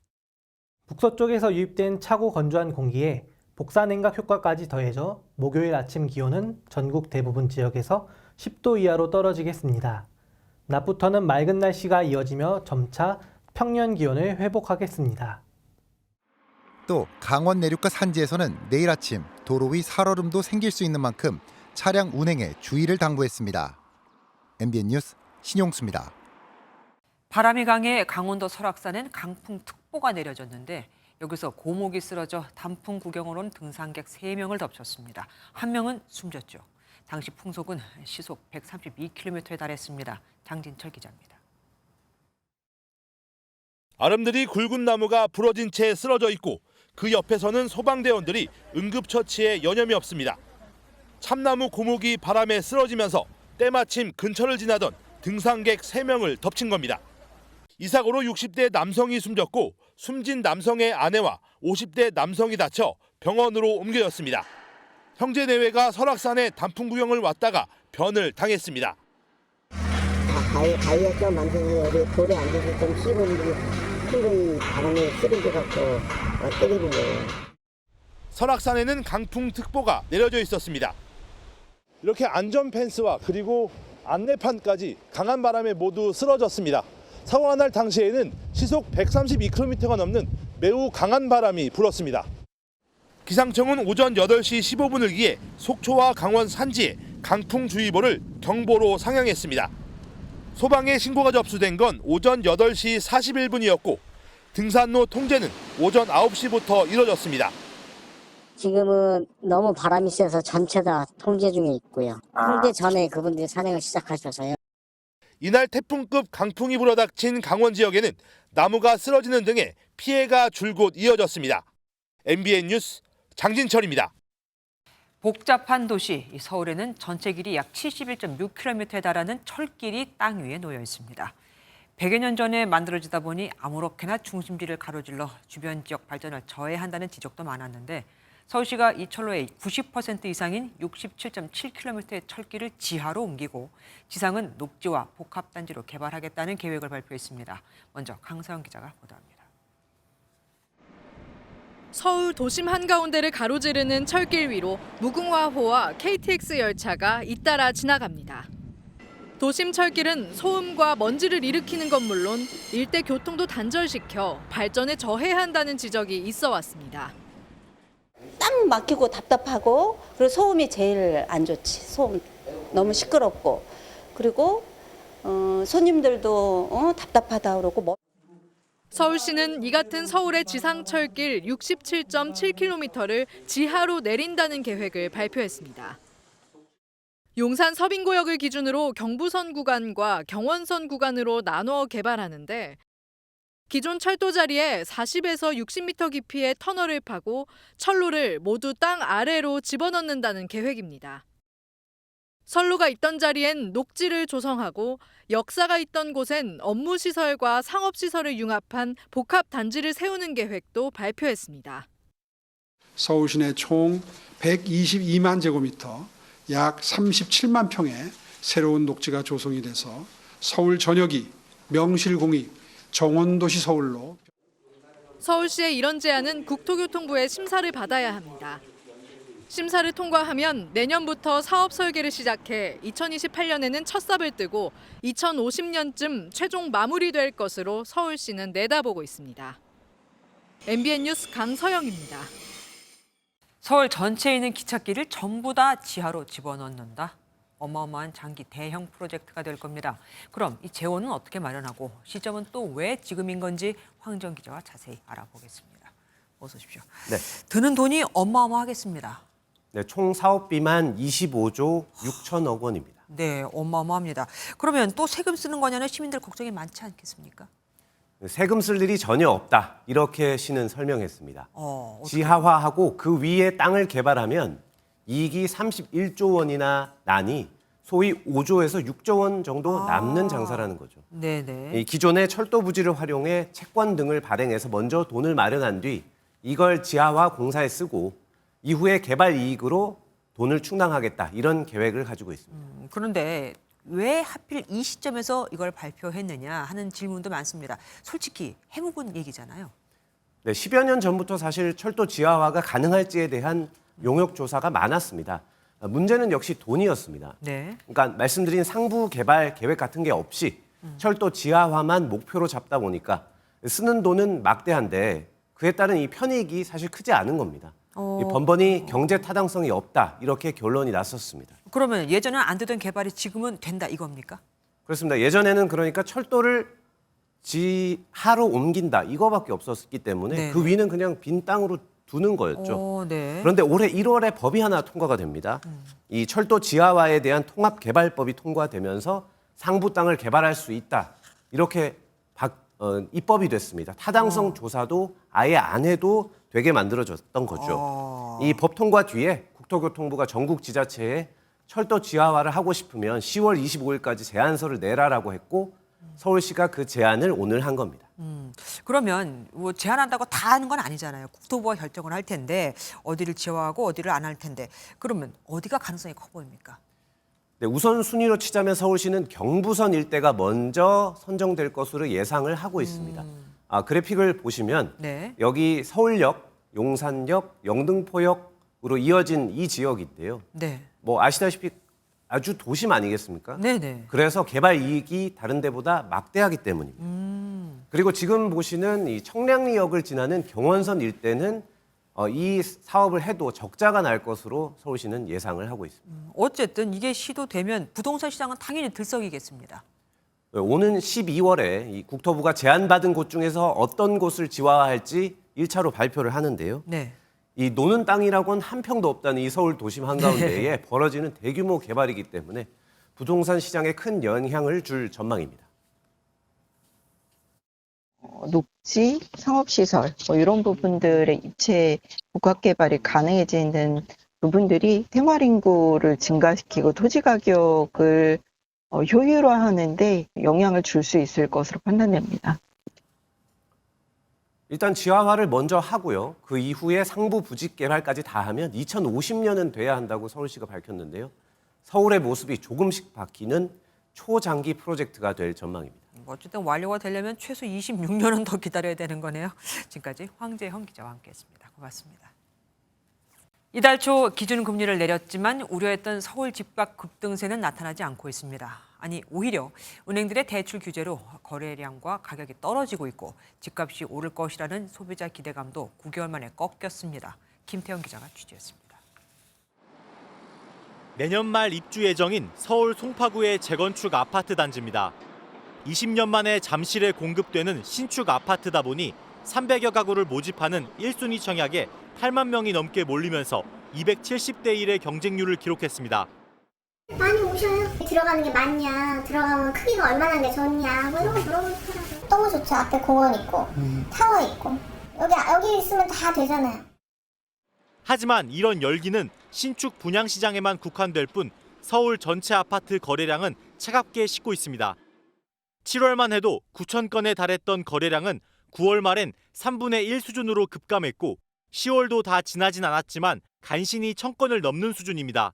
북서쪽에서 유입된 차고 건조한 공기에 복사냉각 효과까지 더해져 목요일 아침 기온은 전국 대부분 지역에서 10도 이하로 떨어지겠습니다. 낮부터는 맑은 날씨가 이어지며 점차 평년 기온을 회복하겠습니다. 또 강원 내륙과 산지에서는 내일 아침 도로 위 살얼음도 생길 수 있는 만큼 차량 운행에 주의를 당부했습니다. MBN 뉴스 신용수입니다. 바람이 강해 강원도 설악산엔 강풍특보가 내려졌는데 여기서 고목이 쓰러져 단풍 구경을 온 등산객 3명을 덮쳤습니다. 한 명은 숨졌죠. 당시 풍속은 시속 132km에 달했습니다. 장진철 기자입니다. 아름드리 굵은 나무가 부러진 채 쓰러져 있고 그 옆에서는 소방대원들이 응급처치에 여념이 없습니다. 참나무 고목이 바람에 쓰러지면서 때마침 근처를 지나던 등산객 3명을 덮친 겁니다. 이 사고로 60대 남성이 숨졌고 숨진 남성의 아내와 50대 남성이 다쳐 병원으로 옮겨졌습니다. 형제 내외가 설악산에 단풍 구경을 왔다가 변을 당했습니다. 가위가 만들고 여기 돌에 앉아서 좀 씹은 큰 바람에 쓰러져 갖고 때리는 거예요. 설악산에는 강풍특보가 내려져 있었습니다. 이렇게 안전 펜스와 그리고 안내판까지 강한 바람에 모두 쓰러졌습니다. 사고가 날 당시에는 시속 132km가 넘는 매우 강한 바람이 불었습니다. 기상청은 오전 8시 15분을 기해 속초와 강원 산지에 강풍주의보를 경보로 상향했습니다. 소방에 신고가 접수된 건 오전 8시 41분이었고 등산로 통제는 오전 9시부터 이뤄졌습니다. 지금은 너무 바람이 세서 전체 다 통제 중에 있고요. 통제 전에 그분들이 산행을 시작하셔서요. 이날 태풍급 강풍이 불어닥친 강원 지역에는 나무가 쓰러지는 등의 피해가 줄곧 이어졌습니다. MBN 뉴스 장진철입니다. 복잡한 도시 서울에는 전체 길이 약 71.6km에 달하는 철길이 땅 위에 놓여 있습니다. 100여 년 전에 만들어지다 보니 아무렇게나 중심지를 가로질러 주변 지역 발전을 저해한다는 지적도 많았는데 서울시가 이 철로의 90% 이상인 67.7km의 철길을 지하로 옮기고 지상은 녹지와 복합단지로 개발하겠다는 계획을 발표했습니다. 먼저 강서영 기자가 보도합니다. 서울 도심 한가운데를 가로지르는 철길 위로 무궁화호와 KTX 열차가 잇따라 지나갑니다. 도심 철길은 소음과 먼지를 일으키는 건 물론 일대 교통도 단절시켜 발전에 저해한다는 지적이 있어 왔습니다. 딱 막히고 답답하고 그리고 소음이 제일 안 좋지. 소음 너무 시끄럽고 그리고 손님들도 답답하다 그러고. 서울시는 이 같은 서울의 지상철길 67.7km를 지하로 내린다는 계획을 발표했습니다. 용산 서빙구역을 기준으로 경부선 구간과 경원선 구간으로 나누어 개발하는데 기존 철도 자리에 40에서 60m 깊이의 터널을 파고 철로를 모두 땅 아래로 집어넣는다는 계획입니다. 선로가 있던 자리엔 녹지를 조성하고 역사가 있던 곳엔 업무시설과 상업시설을 융합한 복합단지를 세우는 계획도 발표했습니다. 서울 시내 총 122만 제곱미터, 약 37만 평의 새로운 녹지가 조성이 돼서 서울 전역이 명실공히 정원도시 서울로. 서울시의 이런 제안은 국토교통부의 심사를 받아야 합니다. 심사를 통과하면 내년부터 사업 설계를 시작해 2028년에는 첫 삽을 뜨고 2050년쯤 최종 마무리될 것으로 서울시는 내다보고 있습니다. MBN 뉴스 강서영입니다. 서울 전체에 있는 기찻길을 전부 다 지하로 집어넣는다. 어마어마한 장기 대형 프로젝트가 될 겁니다. 그럼 이 재원은 어떻게 마련하고 시점은 또 왜 지금인 건지 황정 기자와 자세히 알아보겠습니다. 어서 오십시오. 네. 드는 돈이 어마어마하겠습니다. 네, 총 사업비만 25조 6천억 원입니다. 네, 어마어마합니다. 그러면 또 세금 쓰는 거냐는 시민들 걱정이 많지 않겠습니까? 세금 쓸 일이 전혀 없다. 이렇게 시는 설명했습니다. 지하화하고 그 위에 땅을 개발하면 이익이 31조 원이나 나니 소위 5조에서 6조 원 정도 남는 장사라는 거죠. 네네. 이 기존의 철도 부지를 활용해 채권 등을 발행해서 먼저 돈을 마련한 뒤 이걸 지하화 공사에 쓰고 이후에 개발 이익으로 돈을 충당하겠다 이런 계획을 가지고 있습니다. 그런데 왜 하필 이 시점에서 이걸 발표했느냐 하는 질문도 많습니다. 솔직히 해묵은 얘기잖아요. 네, 10여 년 전부터 사실 철도 지하화가 가능할지에 대한 용역 조사가 많았습니다. 문제는 역시 돈이었습니다. 네. 그러니까 말씀드린 상부 개발 계획 같은 게 없이 철도 지하화만 목표로 잡다 보니까 쓰는 돈은 막대한데 그에 따른 이 편익이 사실 크지 않은 겁니다. 이 번번이 경제 타당성이 없다 이렇게 결론이 났었습니다. 그러면 예전에는 안 되던 개발이 지금은 된다 이겁니까? 그렇습니다. 예전에는 그러니까 철도를 지하로 옮긴다 이거밖에 없었기 때문에 네네. 그 위는 그냥 빈 땅으로 두는 거였죠. 네. 그런데 올해 1월에 법이 하나 통과가 됩니다. 이 철도 지하화에 대한 통합개발법이 통과되면서 상부 땅을 개발할 수 있다. 이렇게 입법이 됐습니다. 타당성 조사도 아예 안 해도 되게 만들어졌던 거죠. 이 법 통과 뒤에 국토교통부가 전국 지자체에 철도 지하화를 하고 싶으면 10월 25일까지 제안서를 내라라고 했고 서울시가 그 제안을 오늘 한 겁니다. 그러면 뭐 제한한다고 다 하는 건 아니잖아요. 국토부가 결정을 할 텐데 어디를 지하화하고 어디를 안 할 텐데 그러면 어디가 가능성이 커 보입니까? 네, 우선 순위로 치자면 서울시는 경부선 일대가 먼저 선정될 것으로 예상을 하고 있습니다. 그래픽을 보시면 네. 여기 서울역, 용산역, 영등포역으로 이어진 이 지역인데요. 네. 뭐 아시다시피 아주 도심 아니겠습니까? 네네. 그래서 개발 이익이 다른 데보다 막대하기 때문입니다. 그리고 지금 보시는 이 청량리역을 지나는 경원선 일대는 이 사업을 해도 적자가 날 것으로 서울시는 예상을 하고 있습니다. 어쨌든 이게 시도되면 부동산 시장은 당연히 들썩이겠습니다. 오는 12월에 이 국토부가 제안받은 곳 중에서 어떤 곳을 지하화할지 1차로 발표를 하는데요. 네. 이 노는 땅이라고는 한 평도 없다는 이 서울 도심 한가운데에 벌어지는 대규모 개발이기 때문에 부동산 시장에 큰 영향을 줄 전망입니다. 녹지, 상업시설 이런 부분들의 입체 복합 개발이 가능해지는 부분들이 생활인구를 증가시키고 토지 가격을 효율화하는 데 영향을 줄 수 있을 것으로 판단됩니다. 일단 지하화를 먼저 하고요. 그 이후에 상부 부지 개발까지 다 하면 2050년은 돼야 한다고 서울시가 밝혔는데요. 서울의 모습이 조금씩 바뀌는 초장기 프로젝트가 될 전망입니다. 어쨌든 완료가 되려면 최소 26년은 더 기다려야 되는 거네요. 지금까지 황재형 기자와 함께했습니다. 고맙습니다. 이달 초 기준금리를 내렸지만 우려했던 서울 집값 급등세는 나타나지 않고 있습니다. 아니 오히려 은행들의 대출 규제로 거래량과 가격이 떨어지고 있고 집값이 오를 것이라는 소비자 기대감도 9개월 만에 꺾였습니다. 김태형 기자가 취재했습니다. 내년 말 입주 예정인 서울 송파구의 재건축 아파트 단지입니다. 20년 만에 잠실에 공급되는 신축 아파트다 보니 300여 가구를 모집하는 1순위 청약에 8만 명이 넘게 몰리면서 270대 1의 경쟁률을 기록했습니다. 많이 오셔요. 들어가는 게 맞냐, 들어가면 크기가 얼마나 내 좋냐, 뭐 이런 거 물어보시더라고요. 너무 좋죠. 앞에 공원 있고, 타워 있고. 여기 있으면 다 되잖아요. 하지만 이런 열기는 신축 분양 시장에만 국한될 뿐 서울 전체 아파트 거래량은 차갑게 식고 있습니다. 7월만 해도 9천 건에 달했던 거래량은 9월 말엔 3분의 1 수준으로 급감했고 10월도 다 지나진 않았지만 간신히 1,000건을 넘는 수준입니다.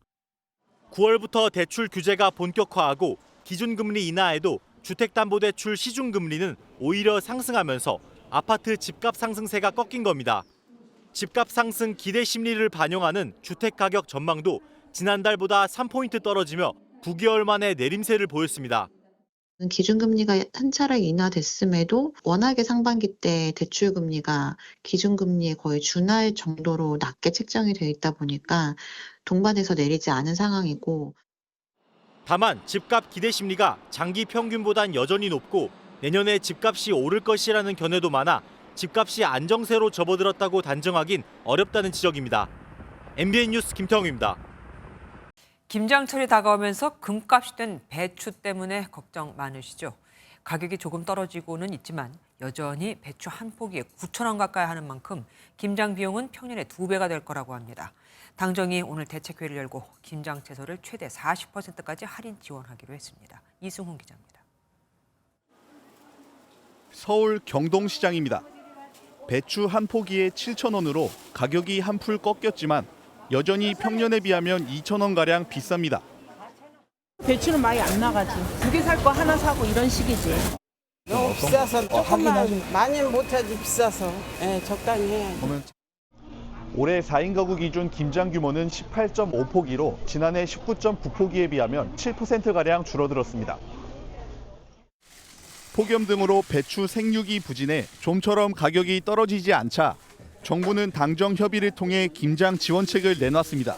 9월부터 대출 규제가 본격화하고 기준금리 인하에도 주택담보대출 시중금리는 오히려 상승하면서 아파트 집값 상승세가 꺾인 겁니다. 집값 상승 기대 심리를 반영하는 주택가격 전망도 지난달보다 3포인트 떨어지며 9개월 만에 내림세를 보였습니다. 기준금리가 한 차례 인하됐음에도 워낙에 상반기 때 대출금리가 기준금리에 거의 준할 정도로 낮게 책정이 돼 있다 보니까 동반해서 내리지 않은 상황이고 다만 집값 기대 심리가 장기 평균보단 여전히 높고 내년에 집값이 오를 것이라는 견해도 많아 집값이 안정세로 접어들었다고 단정하긴 어렵다는 지적입니다. MBN 뉴스 김태형입니다. 김장철이 다가오면서 금값이 된 배추 때문에 걱정 많으시죠? 가격이 조금 떨어지고는 있지만 여전히 배추 한 포기에 9,000원 가까이 하는 만큼 김장 비용은 평년의 2배가 될 거라고 합니다. 당정이 오늘 대책회의를 열고 김장 채소를 최대 40%까지 할인 지원하기로 했습니다. 이승훈 기자입니다. 서울 경동시장입니다. 배추 한 포기에 7,000원으로 가격이 한풀 꺾였지만 여전히 평년에 비하면 2,000원가량 비쌉니다. 배추는 많이 안 나가지. 2개 살 거 하나 사고 이런 식이지. 너무 비싸서 조금만 많이는 못하지 비싸서. 예, 적당히 해야지. 올해 4인 가구 기준 김장 규모는 18.5포기로 지난해 19.9포기에 비하면 7%가량 줄어들었습니다. 폭염 등으로 배추 생육이 부진해 좀처럼 가격이 떨어지지 않자 정부는 당정 협의를 통해 김장 지원책을 내놨습니다.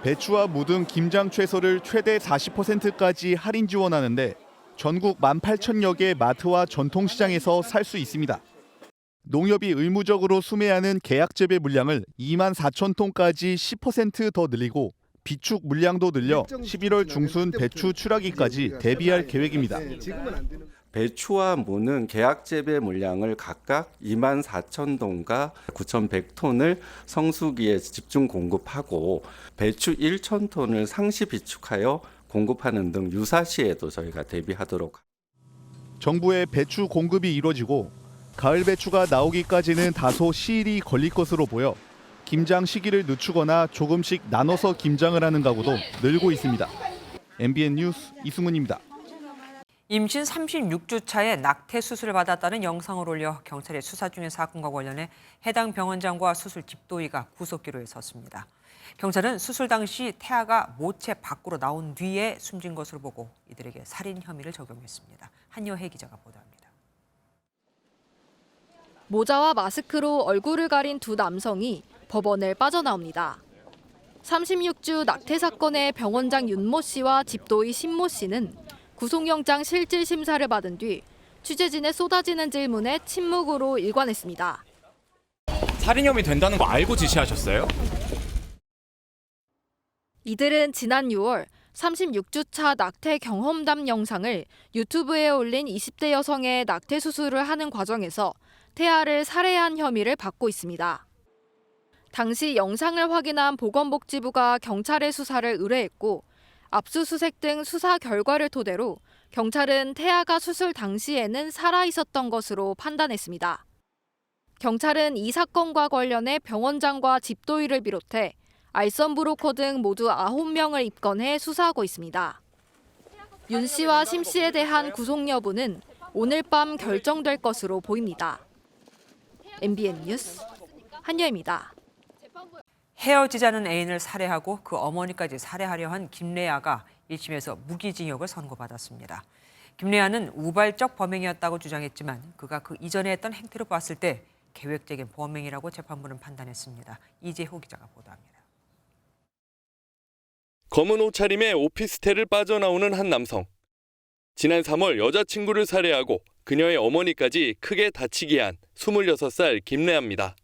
배추와 무 등 김장 채소를 최대 40%까지 할인 지원하는데 전국 18,000여 개 마트와 전통시장에서 살 수 있습니다. 농협이 의무적으로 수매하는 계약 재배 물량을 24,000톤까지 10% 더 늘리고 비축 물량도 늘려 11월 중순 배추 출하기까지 대비할 계획입니다. 배추와 무는 계약 재배 물량을 각각 24,000톤과 9,100톤을 성수기에 집중 공급하고 배추 1,000톤을 상시 비축하여 공급하는 등 유사시에도 저희가 대비하도록. 정부의 배추 공급이 이뤄지고 가을 배추가 나오기까지는 다소 시일이 걸릴 것으로 보여 김장 시기를 늦추거나 조금씩 나눠서 김장을 하는 가구도 늘고 있습니다. MBN 뉴스 이승훈입니다. 임신 36주 차에 낙태 수술을 받았다는 영상을 올려 경찰이 수사 중인 사건과 관련해 해당 병원장과 수술 집도의가 구속기로에 섰습니다. 경찰은 수술 당시 태아가 모체 밖으로 나온 뒤에 숨진 것으로 보고 이들에게 살인 혐의를 적용했습니다. 한여혜 기자가 보도합니다. 모자와 마스크로 얼굴을 가린 두 남성이 법원을 빠져나옵니다. 36주 낙태 사건의 병원장 윤모 씨와 집도의 신모 씨는 구속영장 실질 심사를 받은 뒤 취재진의 쏟아지는 질문에 침묵으로 일관했습니다. 살인 혐의 된다는 거 알고 지시하셨어요? 이들은 지난 6월 36주차 낙태 경험담 영상을 유튜브에 올린 20대 여성의 낙태 수술을 하는 과정에서 태아를 살해한 혐의를 받고 있습니다. 당시 영상을 확인한 보건복지부가 경찰의 수사를 의뢰했고 압수수색 등 수사 결과를 토대로 경찰은 태아가 수술 당시에는 살아 있었던 것으로 판단했습니다. 경찰은 이 사건과 관련해 병원장과 집도의를 비롯해 알선 브로커 등 모두 9명을 입건해 수사하고 있습니다. 윤 씨와 심 씨에 대한 구속 여부는 오늘 밤 결정될 것으로 보입니다. MBN 뉴스 한여입니다. 헤어지자는 애인을 살해하고 그 어머니까지 살해하려 한 김래아가 1심에서 무기징역을 선고받았습니다. 김래아는 우발적 범행이었다고 주장했지만 그가 그 이전에 했던 행태로 봤을 때 계획적인 범행이라고 재판부는 판단했습니다. 이재호 기자가 보도합니다. 검은 옷차림에 오피스텔을 빠져나오는 한 남성. 지난 3월 여자친구를 살해하고 그녀의 어머니까지 크게 다치게 한 26살 김래아입니다.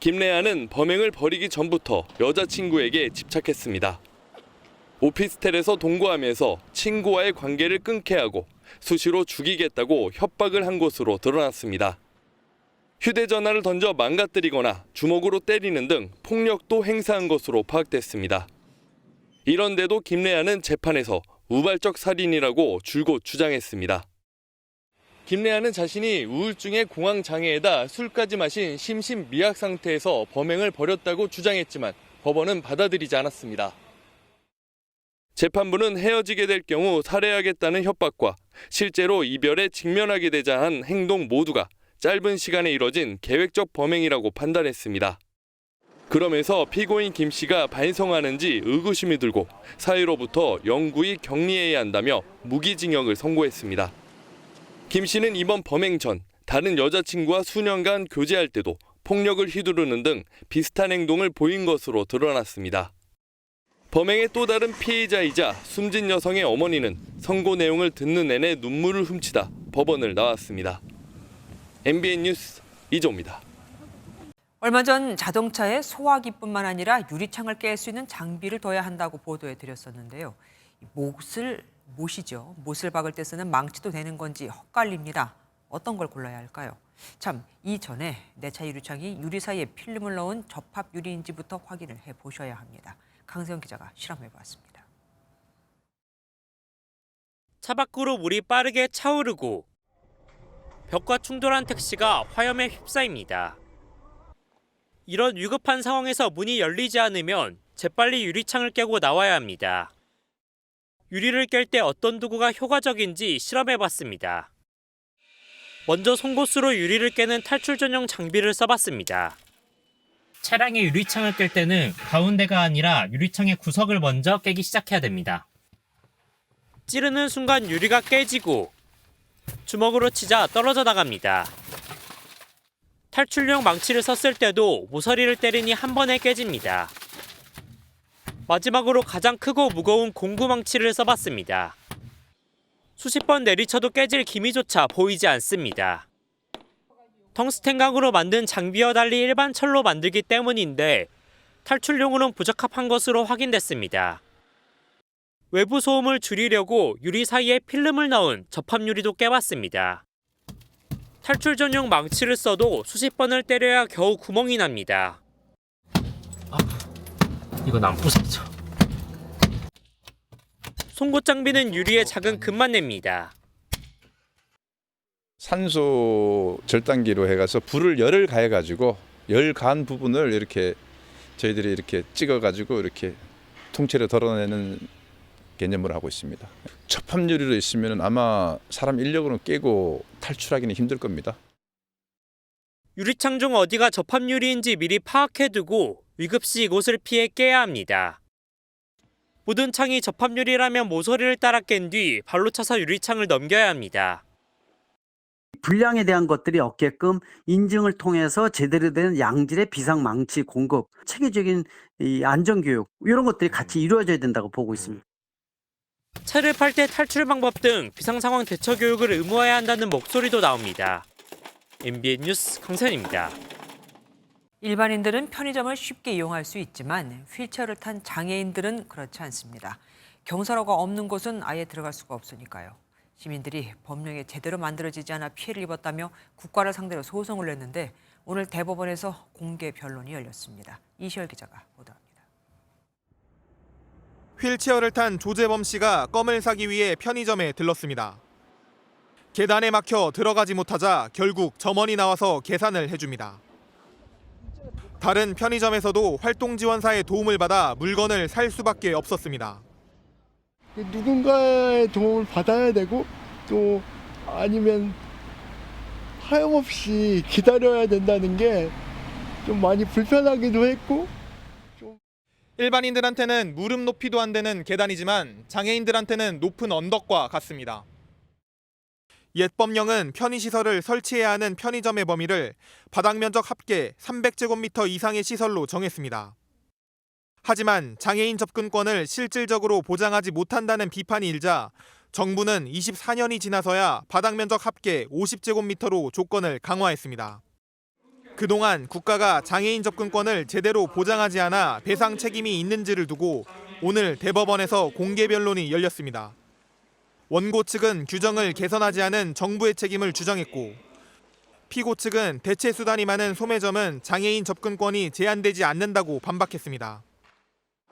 김래아는 범행을 벌이기 전부터 여자친구에게 집착했습니다. 오피스텔에서 동거하면서 친구와의 관계를 끊게 하고 수시로 죽이겠다고 협박을 한 것으로 드러났습니다. 휴대전화를 던져 망가뜨리거나 주먹으로 때리는 등 폭력도 행사한 것으로 파악됐습니다. 이런데도 김래아는 재판에서 우발적 살인이라고 줄곧 주장했습니다. 김래아는 자신이 우울증의 공황장애에다 술까지 마신 심신미약 상태에서 범행을 벌였다고 주장했지만 법원은 받아들이지 않았습니다. 재판부는 헤어지게 될 경우 살해하겠다는 협박과 실제로 이별에 직면하게 되자 한 행동 모두가 짧은 시간에 이뤄진 계획적 범행이라고 판단했습니다. 그러면서 피고인 김 씨가 반성하는지 의구심이 들고 사회로부터 영구히 격리해야 한다며 무기징역을 선고했습니다. 김 씨는 이번 범행 전 다른 여자친구와 수년간 교제할 때도 폭력을 휘두르는 등 비슷한 행동을 보인 것으로 드러났습니다. 범행의 또 다른 피해자이자 숨진 여성의 어머니는 선고 내용을 듣는 내내 눈물을 훔치다 법원을 나왔습니다. MBN 뉴스 이조입니다. 얼마 전 자동차에 소화기뿐만 아니라 유리창을 깰 수 있는 장비를 둬야 한다고 보도해 드렸었는데요. 못을 박을 때 쓰는 망치도 되는 건지 헛갈립니다. 어떤 걸 골라야 할까요? 참, 이전에 내 차 유리창이 유리 사이에 필름을 넣은 접합 유리인지부터 확인을 해보셔야 합니다. 강세영 기자가 실험해봤습니다. 차 밖으로 물이 빠르게 차오르고 벽과 충돌한 택시가 화염에 휩싸입니다. 이런 위급한 상황에서 문이 열리지 않으면 재빨리 유리창을 깨고 나와야 합니다. 유리를 깰 때 어떤 도구가 효과적인지 실험해봤습니다. 먼저 송곳으로 유리를 깨는 탈출 전용 장비를 써봤습니다. 차량의 유리창을 깰 때는 가운데가 아니라 유리창의 구석을 먼저 깨기 시작해야 됩니다. 찌르는 순간 유리가 깨지고 주먹으로 치자 떨어져 나갑니다. 탈출용 망치를 썼을 때도 모서리를 때리니 한 번에 깨집니다. 마지막으로 가장 크고 무거운 공구 망치를 써봤습니다. 수십 번 내리쳐도 깨질 기미조차 보이지 않습니다. 텅스텐강으로 만든 장비와 달리 일반 철로 만들기 때문인데 탈출용으로는 부적합한 것으로 확인됐습니다. 외부 소음을 줄이려고 유리 사이에 필름을 넣은 접합유리도 깨봤습니다. 탈출 전용 망치를 써도 수십 번을 때려야 겨우 구멍이 납니다. 이건 안 부서져. 송곳 장비는 유리에 작은 금만 냅니다. 산소 절단기로 해가서 열을 가해가지고 열 간 부분을 이렇게 저희들이 이렇게 찍어가지고 이렇게 통째로 덜어내는 개념으로 하고 있습니다. 접합유리로 있으면 아마 사람 인력으로 깨고 탈출하기는 힘들 겁니다. 유리창 중 어디가 접합유리인지 미리 파악해두고 위급시 이곳을 피해 깨야 합니다. 모든 창이 접합유리라면 모서리를 따라 깬 뒤 발로 차서 유리창을 넘겨야 합니다. 불량에 대한 것들이 없게끔 인증을 통해서 제대로 된 양질의 비상망치 공급, 체계적인 이 안전교육 이런 것들이 같이 이루어져야 된다고 보고 있습니다. 차를 팔 때 탈출 방법 등 비상상황 대처 교육을 의무화해야 한다는 목소리도 나옵니다. MBN 뉴스 강선입니다. 일반인들은 편의점을 쉽게 이용할 수 있지만 휠체어를 탄 장애인들은 그렇지 않습니다. 경사로가 없는 곳은 아예 들어갈 수가 없으니까요. 시민들이 법령이 제대로 만들어지지 않아 피해를 입었다며 국가를 상대로 소송을 냈는데 오늘 대법원에서 공개 변론이 열렸습니다. 이시열 기자가 보도합니다. 휠체어를 탄 조재범 씨가 껌을 사기 위해 편의점에 들렀습니다. 계단에 막혀 들어가지 못하자 결국 점원이 나와서 계산을 해줍니다. 다른 편의점에서도 활동지원사의 도움을 받아 물건을 살 수밖에 없었습니다. 누군가의 도움을 받아야 되고 또 아니면 하염없이 기다려야 된다는 게 좀 많이 불편하기도 했고 일반인들한테는 무릎 높이도 안 되는 계단이지만 장애인들한테는 높은 언덕과 같습니다. 옛 법령은 편의시설을 설치해야 하는 편의점의 범위를 바닥 면적 합계 300제곱미터 이상의 시설로 정했습니다. 하지만 장애인 접근권을 실질적으로 보장하지 못한다는 비판이 일자 정부는 24년이 지나서야 바닥 면적 합계 50제곱미터로 조건을 강화했습니다. 그동안 국가가 장애인 접근권을 제대로 보장하지 않아 배상 책임이 있는지를 두고 오늘 대법원에서 공개 변론이 열렸습니다. 원고 측은 규정을 개선하지 않은 정부의 책임을 주장했고 피고 측은 대체 수단이 많은 소매점은 장애인 접근권이 제한되지 않는다고 반박했습니다.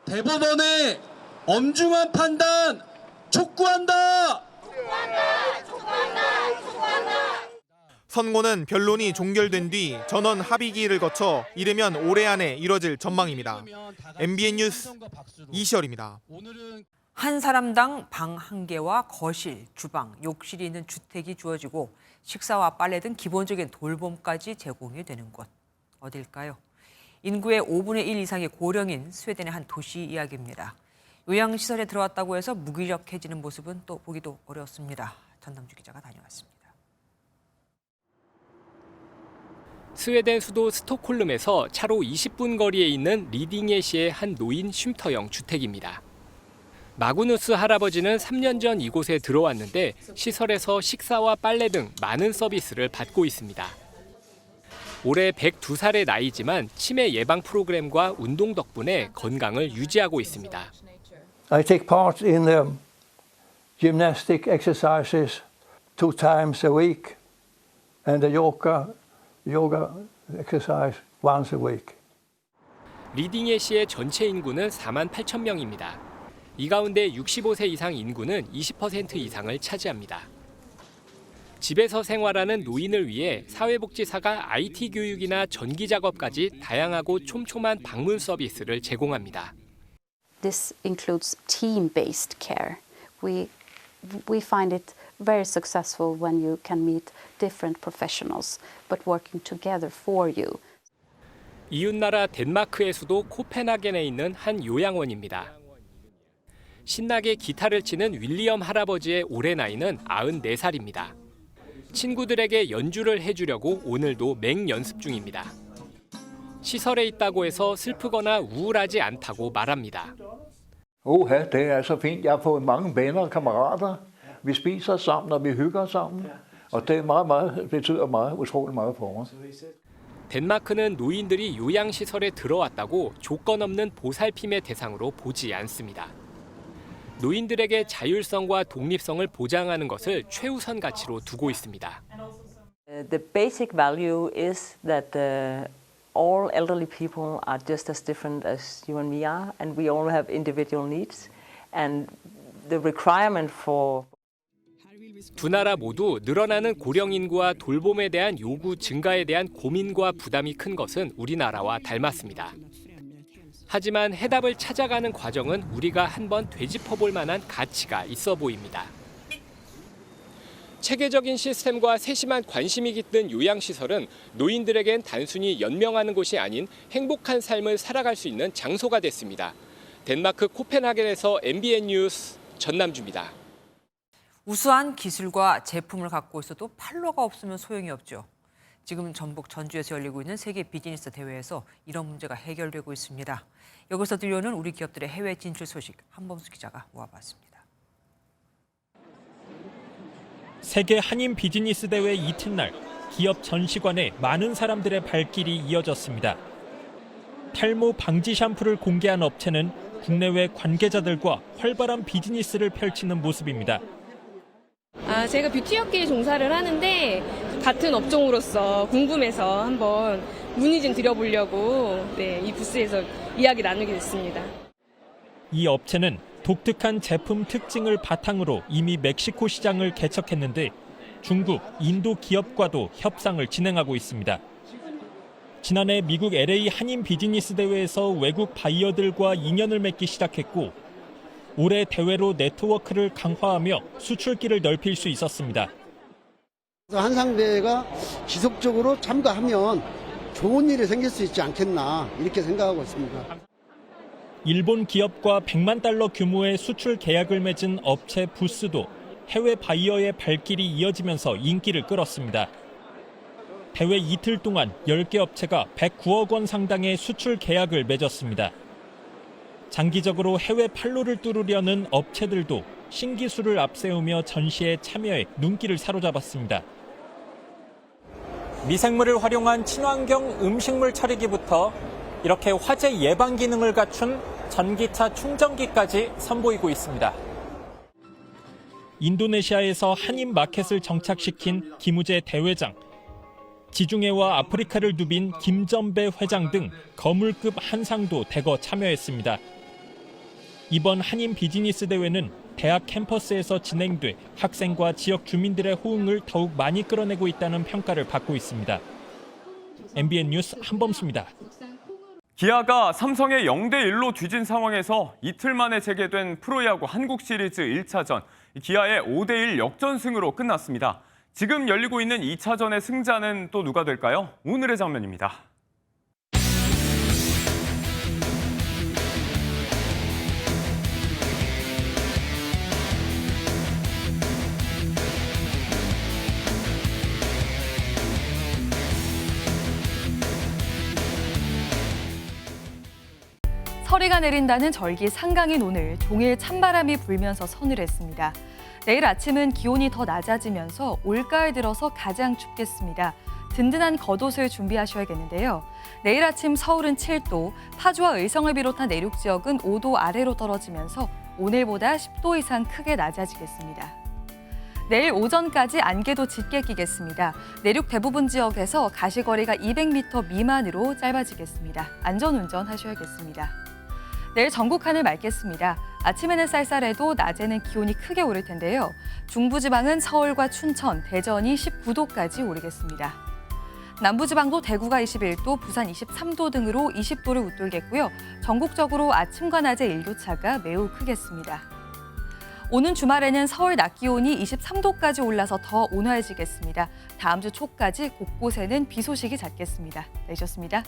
대법원의 엄중한 판단 촉구한다! 선고는 변론이 종결된 뒤 전원 합의기일을 거쳐 이르면 올해 안에 이뤄질 전망입니다. MBN 뉴스 이시열입니다. 한 사람당 방 1개와 거실, 주방, 욕실이 있는 주택이 주어지고 식사와 빨래 등 기본적인 돌봄까지 제공이 되는 곳. 어딜까요? 인구의 5분의 1 이상이 고령인 스웨덴의 한 도시 이야기입니다. 요양시설에 들어왔다고 해서 무기력해지는 모습은 또 보기도 어려웠습니다. 전남주 기자가 다녀왔습니다. 스웨덴 수도 스톡홀름에서 차로 20분 거리에 있는 리딩예시의 한 노인 쉼터형 주택입니다. 마구누스 할아버지는 3년 전 이곳에 들어왔는데 시설에서 식사와 빨래 등 많은 서비스를 받고 있습니다. 올해 102살의 나이지만 치매 예방 프로그램과 운동 덕분에 건강을 유지하고 있습니다. I take part in gymnastic exercises 2 times a week and the yoga exercise once a week. 리딩예시의 전체 인구는 4만 8천 명입니다. 이 가운데 65세 이상 인구는 20% 이상을 차지합니다. 집에서 생활하는 노인을 위해 사회복지사가 IT 교육이나 전기 작업까지 다양하고 촘촘한 방문 서비스를 제공합니다. This includes team-based care. We find it very successful when you can meet different professionals, but working together for you. 이웃나라 덴마크의 수도 코펜하겐에 있는 한 요양원입니다. 신나게 기타를 치는 윌리엄 할아버지의 올해 나이는 94살입니다. 친구들에게 연주를 해주려고 오늘도 맹연습 중입니다. 시설에 있다고 해서 슬프거나 우울하지 않다고 말합니다. Det er så fint. Jeg har fået mange venner og kammerater. Vi spiser sammen og vi hygger sammen. Og det betyder utrolig meget for mig. 덴마크는 노인들이 요양시설에 들어왔다고 조건 없는 보살핌의 대상으로 보지 않습니다. 노인들에게 자율성과 독립성을 보장하는 것을 최우선 가치로 두고 있습니다. The basic value is that all elderly people are just as different as you and me are, and we all have individual needs, and the requirement for 두 나라 모두 늘어나는 고령 인구와 돌봄에 대한 요구 증가에 대한 고민과 부담이 큰 것은 우리나라와 닮았습니다. 하지만 해답을 찾아가는 과정은 우리가 한번 되짚어볼 만한 가치가 있어 보입니다. 체계적인 시스템과 세심한 관심이 깃든 요양시설은 노인들에겐 단순히 연명하는 곳이 아닌 행복한 삶을 살아갈 수 있는 장소가 됐습니다. 덴마크 코펜하겐에서 MBN 뉴스 전남주입니다. 우수한 기술과 제품을 갖고 있어도 팔로가 없으면 소용이 없죠. 지금 전북 전주에서 열리고 있는 세계 비즈니스 대회에서 이런 문제가 해결되고 있습니다. 여기서 들려오는 우리 기업들의 해외 진출 소식 한범수 기자가 모아봤습니다. 세계 한인 비즈니스 대회 이튿날 기업 전시관에 많은 사람들의 발길이 이어졌습니다. 탈모 방지 샴푸를 공개한 업체는 국내외 관계자들과 활발한 비즈니스를 펼치는 모습입니다. 제가 뷰티업계에 종사를 하는데 같은 업종으로서 궁금해서 한번 문의 좀 드려보려고 이 부스에서 이야기 나누게 됐습니다. 이 업체는 독특한 제품 특징을 바탕으로 이미 멕시코 시장을 개척했는데 중국, 인도 기업과도 협상을 진행하고 있습니다. 지난해 미국 LA 한인 비즈니스 대회에서 외국 바이어들과 인연을 맺기 시작했고 올해 대회로 네트워크를 강화하며 수출길을 넓힐 수 있었습니다. 한상대회가 지속적으로 참가하면 좋은 일이 생길 수 있지 않겠나 이렇게 생각하고 있습니다. 일본 기업과 100만 달러 규모의 수출 계약을 맺은 업체 부스도 해외 바이어의 발길이 이어지면서 인기를 끌었습니다. 대회 이틀 동안 10개 업체가 109억 원 상당의 수출 계약을 맺었습니다. 장기적으로 해외 판로를 뚫으려는 업체들도 신기술을 앞세우며 전시에 참여해 눈길을 사로잡았습니다. 미생물을 활용한 친환경 음식물 처리기부터 이렇게 화재 예방 기능을 갖춘 전기차 충전기까지 선보이고 있습니다. 인도네시아에서 한인 마켓을 정착시킨 김우재 대회장, 지중해와 아프리카를 누빈 김전배 회장 등 거물급 한상도 대거 참여했습니다. 이번 한인 비즈니스 대회는 대학 캠퍼스에서 진행돼 학생과 지역 주민들의 호응을 더욱 많이 끌어내고 있다는 평가를 받고 있습니다. MBN 뉴스 한범수입니다. 기아가 삼성의 0대1로 뒤진 상황에서 이틀 만에 재개된 프로야구 한국 시리즈 1차전, 기아의 5대1 역전승으로 끝났습니다. 지금 열리고 있는 2차전의 승자는 또 누가 될까요? 오늘의 장면입니다. 서리가 내린다는 절기 상강인 오늘 종일 찬바람이 불면서 서늘했습니다. 내일 아침은 기온이 더 낮아지면서 올가을 들어서 가장 춥겠습니다. 든든한 겉옷을 준비하셔야겠는데요. 내일 아침 서울은 7도, 파주와 의성을 비롯한 내륙 지역은 5도 아래로 떨어지면서 오늘보다 10도 이상 크게 낮아지겠습니다. 내일 오전까지 안개도 짙게 끼겠습니다. 내륙 대부분 지역에서 가시거리가 200m 미만으로 짧아지겠습니다. 안전운전 하셔야겠습니다. 내일 전국 하늘 맑겠습니다. 아침에는 쌀쌀해도 낮에는 기온이 크게 오를 텐데요. 중부지방은 서울과 춘천, 대전이 19도까지 오르겠습니다. 남부지방도 대구가 21도, 부산 23도 등으로 20도를 웃돌겠고요. 전국적으로 아침과 낮의 일교차가 매우 크겠습니다. 오는 주말에는 서울 낮 기온이 23도까지 올라서 더 온화해지겠습니다. 다음 주 초까지 곳곳에는 비 소식이 잦겠습니다. 내셨습니다.